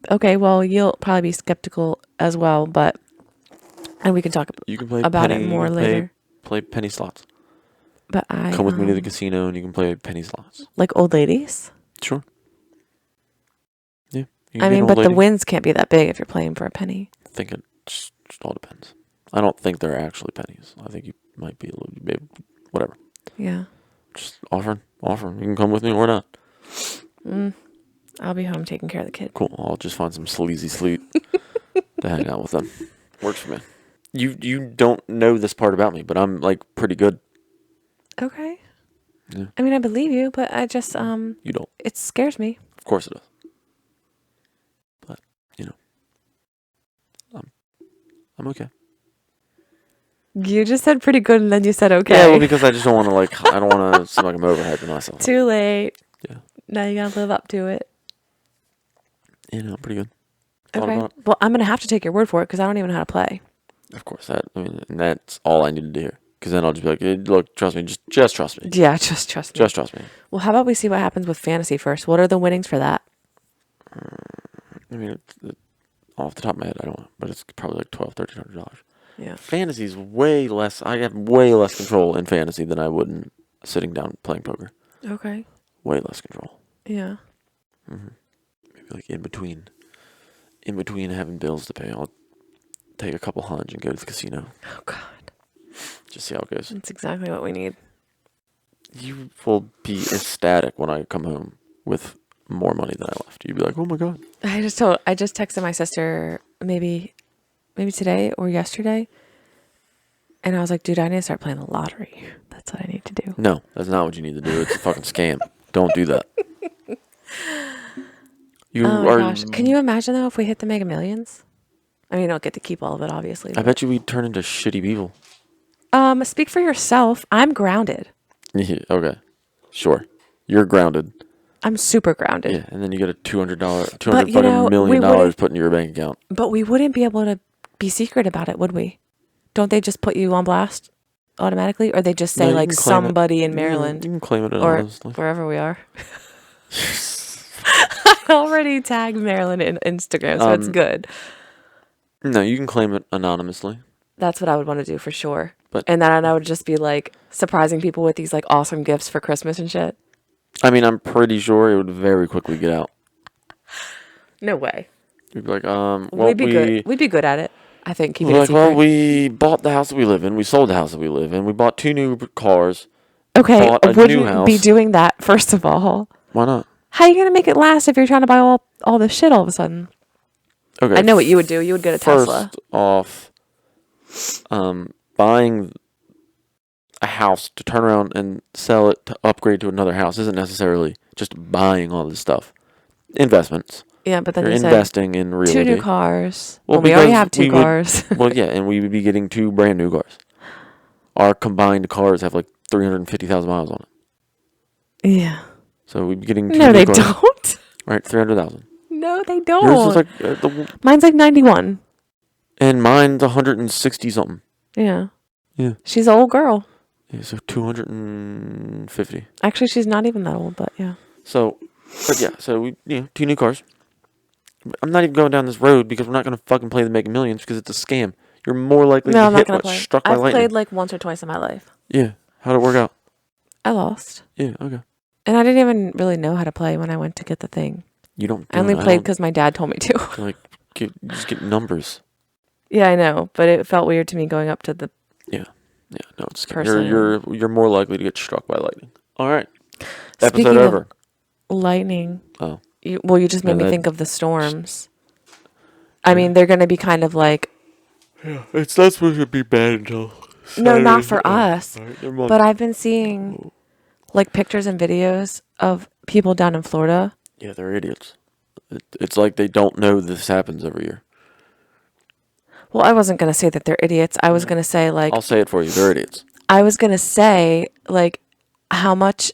S2: Okay, well, you'll probably be skeptical as well, and we can talk
S1: You can play
S2: about
S1: penny,
S2: it more later.
S1: Play penny slots.
S2: But
S1: Come with me to the casino and you can play penny slots.
S2: like old ladies?
S1: Sure. Yeah.
S2: I mean, but the wins can't be that big if you're playing for a penny.
S1: I think it just all depends. I don't think they're actually pennies. I think you might be a little bit, whatever.
S2: Yeah.
S1: Just offer. You can come with me or not.
S2: I'll be home taking care of the kid.
S1: Cool. I'll just find some sleazy sleep to hang out with them. Works for me. You don't know this part about me, but I'm like pretty good.
S2: Okay.
S1: Yeah.
S2: I mean, I believe you, but I just
S1: You don't.
S2: it scares me.
S1: Of course it does. But you know, I'm okay.
S2: You just said pretty good, and then you said okay.
S1: Yeah, well, because I just don't want to I don't want to seem like I'm overhyping myself.
S2: Too late.
S1: Yeah.
S2: Now you gotta live up to it.
S1: Yeah, no, I'm pretty good.
S2: Okay. Well, I'm gonna have to take your word for it because I don't even know how to play.
S1: Of course, and that's all I needed to hear. Because then I'll just be like, hey, look, trust me, just trust me.
S2: Yeah, just trust me.
S1: Just trust me.
S2: Well, how about we see what happens with fantasy first? What are the winnings for that?
S1: I mean, off the top of my head. I don't know, but it's probably like $1,200-$1,300.
S2: Yeah.
S1: Fantasy's way less. I have way less control in fantasy than I would in sitting down playing poker.
S2: Okay.
S1: Way less control.
S2: Yeah.
S1: Maybe like in between having bills to pay, I'll take a couple hunch and go to the casino.
S2: Oh God.
S1: Just see how it goes.
S2: That's exactly what we need.
S1: You will be ecstatic when I come home with more money than I left. You'd be like, "Oh my God."
S2: I just texted my sister maybe today or yesterday, and I was like, dude, I need to start playing the lottery. That's what I need to do.
S1: No, that's not what you need to do. It's a fucking scam. Don't do that.
S2: Oh my gosh. Can you imagine though if we hit the Mega Millions? I mean, you don't get to keep all of it, obviously.
S1: I bet you we'd turn into shitty people.
S2: Speak for yourself. I'm grounded.
S1: Okay. Sure. You're grounded.
S2: I'm super grounded.
S1: Yeah, and then you get a $200
S2: But,
S1: million dollars put in your bank account.
S2: But we wouldn't be able to be secret about it, would we? Don't they just put you on blast automatically? Or they just say,
S1: No, you
S2: like,
S1: can claim it.
S2: somebody in Maryland?
S1: You can claim it
S2: Or
S1: anonymously.
S2: wherever we are. I already tagged Maryland in Instagram, so it's good.
S1: No, you can claim it anonymously.
S2: That's what I would want to do for sure.
S1: But
S2: and then I would just be, like, surprising people with these, like, awesome gifts for Christmas and shit.
S1: I mean, I'm pretty sure it would very quickly get out.
S2: No way.
S1: You'd be like,
S2: we'd be good. We'd be good at it. I think keeping it secret.
S1: Well, we bought the house that we live in. We sold the house that we live in. We bought 2 new cars.
S2: Okay,
S1: bought a new
S2: wouldn't
S1: house.
S2: be doing that, first of all.
S1: Why not?
S2: How are you going to make it last if you're trying to buy all this shit all of a sudden?
S1: Okay.
S2: I know what you would do. You would get a Tesla.
S1: First off, buying a house to turn around and sell it to upgrade to another house isn't necessarily just buying all this stuff. Investments.
S2: Yeah, but then
S1: You're
S2: you said
S1: investing in real estate.
S2: 2 new cars.
S1: Well,
S2: We already have 2 cars.
S1: Well, yeah, and we would be getting 2 brand new cars. Our combined cars have like 350,000 miles on it.
S2: Yeah.
S1: So we'd be getting 2
S2: No,
S1: new
S2: they
S1: cars.
S2: don't.
S1: Right, 300,000.
S2: No, they don't.
S1: Yours is like
S2: Mine's like 91.
S1: and mine's 160 something.
S2: Yeah.
S1: Yeah.
S2: She's an old girl.
S1: Yeah, so 250.
S2: Actually, she's not even that old, but yeah.
S1: So, but yeah, so we 2 new cars. I'm not even going down this road because we're not going to fucking play the Mega Millions because it's a scam. You're more likely
S2: No,
S1: to
S2: I'm not
S1: hit
S2: gonna
S1: what
S2: play.
S1: struck by
S2: I've
S1: lightning.
S2: played like once or twice in my life.
S1: Yeah. How'd it work out?
S2: I lost.
S1: Yeah, okay.
S2: And I didn't even really know how to play when I went to get the thing.
S1: You don't.
S2: I only played because my dad told me to.
S1: Like, you just get numbers.
S2: Yeah, I know, but it felt weird to me going up to the.
S1: Yeah, no, it's
S2: Person.
S1: you're more likely to get struck by lightning. All right.
S2: Speaking
S1: Episode
S2: of
S1: over.
S2: lightning.
S1: Oh.
S2: You just made me think of the storms. I mean, they're going to be kind of like.
S1: Yeah, it's not supposed to be bad until.
S2: No, not for us.
S1: Right, never mind.
S2: But I've been seeing like pictures and videos of people down in Florida.
S1: Yeah, they're idiots. It's like they don't know this happens every year.
S2: Well, I wasn't going to say that they're idiots. I was going to say like.
S1: I'll say it for you. They're idiots.
S2: I was going to say like how much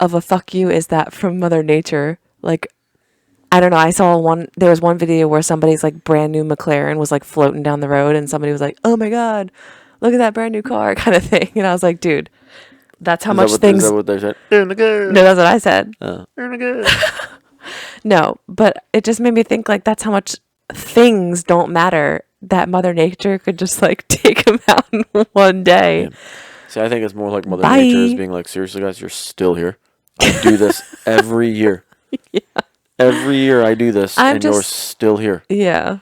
S2: of a fuck you is that from Mother Nature? Like, I don't know. There was one video where somebody's like brand new McLaren was like floating down the road and somebody was like, oh my God, look at that brand new car kind of thing. And I was like, dude, that's how much things.
S1: Is that what they said? No,
S2: that's what I said.
S1: Oh.
S2: No, but it just made me think like that's how much things don't matter that Mother Nature could just like take them out in one day.
S1: Yeah. See, I think it's more like Mother
S2: Bye.
S1: Nature is being like, seriously, guys, you're still here. I do this every year.
S2: Yeah.
S1: Every year I do this, you're still here.
S2: Yeah.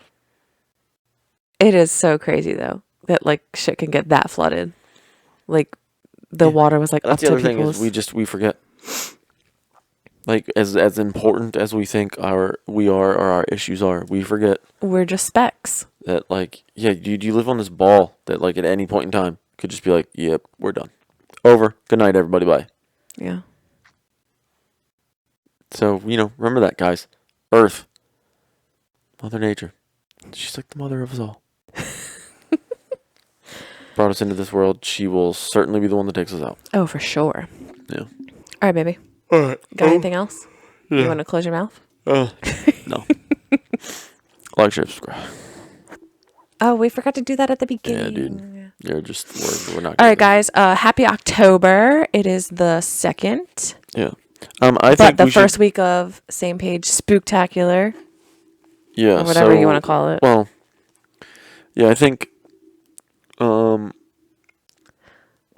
S2: It is so crazy though that like shit can get that flooded. Like the water was like
S1: That's
S2: up
S1: the
S2: to
S1: other thing
S2: people's.
S1: is we forget. Like as important as we think our issues are, we forget
S2: We're just specks.
S1: that like you live on this ball that like at any point in time could just be like, yep, we're done, over. Good night, everybody. Bye.
S2: Yeah.
S1: So remember that, guys. Earth, Mother Nature, she's like the mother of us all. Brought us into this world. She will certainly be the one that takes us out.
S2: Oh, for sure.
S1: Yeah.
S2: All right, baby.
S1: All right.
S2: Got anything else?
S1: Yeah.
S2: You want to close your mouth?
S1: No. Like, share, subscribe.
S2: Oh, we forgot to do that at the beginning.
S1: Yeah, dude. You're just we're not.
S2: All right, guys. Happy October. It is the 2nd.
S1: Yeah. I think
S2: But the first week of same page Spooktacular.
S1: Yeah.
S2: Or whatever you
S1: So,
S2: want to call it.
S1: well, yeah, I think we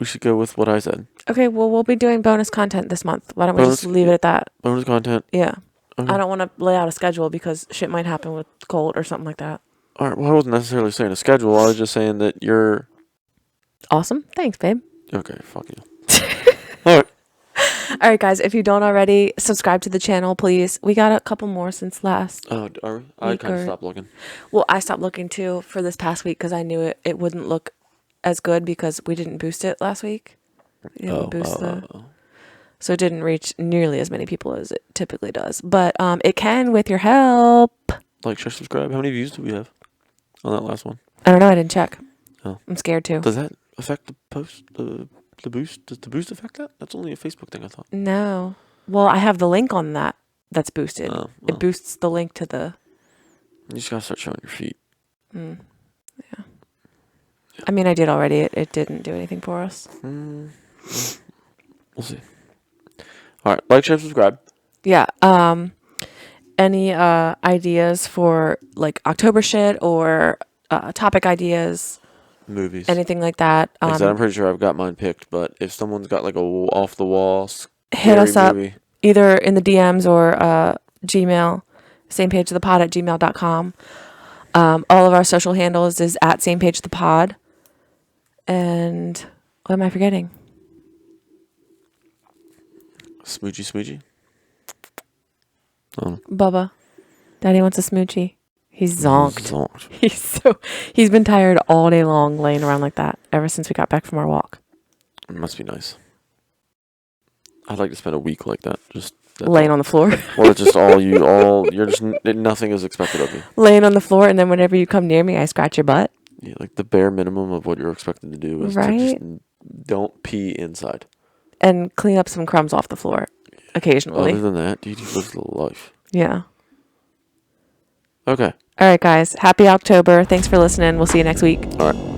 S1: should go with what I said.
S2: Okay, well, we'll be doing bonus content this month. Why don't we just leave it at that?
S1: Bonus content.
S2: Yeah.
S1: Okay.
S2: I don't want to lay out a schedule because shit might happen with Colt or something like that.
S1: All right. Well, I wasn't necessarily saying a schedule. I was just saying that you're
S2: Awesome. Thanks, babe.
S1: okay. Fuck you. All right.
S2: All right, guys. If you don't already, subscribe to the channel, please. We got a couple more since last.
S1: Oh, are we? I kind of
S2: or-
S1: stopped looking.
S2: Well, I stopped looking too for this past week because I knew it wouldn't look as good because we didn't boost it last week. We didn't boost so it didn't reach nearly as many people as it typically does. But it can with your help.
S1: Like, share, subscribe. How many views do we have on that last one?
S2: I don't know. I didn't check.
S1: Oh.
S2: I'm scared too.
S1: Does that affect the post? The boost? Does the boost affect that? That's only a Facebook thing, I thought.
S2: No. Well, I have the link on that that's boosted.
S1: Oh,
S2: It boosts the link to the...
S1: You just gotta start showing your feet.
S2: Yeah. I mean, I did already. It didn't do anything for us.
S1: We'll see. All right, like, share, subscribe.
S2: Yeah. Any ideas for like October shit or topic ideas?
S1: Movies.
S2: Anything like that?
S1: Like I said, I'm pretty sure I've got mine picked, but if someone's got like a off the wall
S2: hit us up
S1: movie,
S2: either in the DMs or Gmail, same page of the pod at gmail.com. All of our social handles is at same page of the pod. And what am I forgetting?
S1: Smoochy.
S2: Bubba. Daddy wants a smoochie. He's zonked.
S1: Zonked.
S2: He's been tired all day long laying around like that ever since we got back from our walk.
S1: It must be nice. I'd like to spend a week like that, just
S2: Laying on the floor.
S1: Or it's just you're just nothing is expected of you.
S2: Laying on the floor, and then whenever you come near me, I scratch your butt.
S1: Yeah, like the bare minimum of what you're expected to do is to just don't pee inside.
S2: And clean up some crumbs off the flour occasionally.
S1: Other than that, dude, he lives the life.
S2: Yeah.
S1: Okay.
S2: All right, guys. Happy October. Thanks for listening. We'll see you next week.
S1: All right.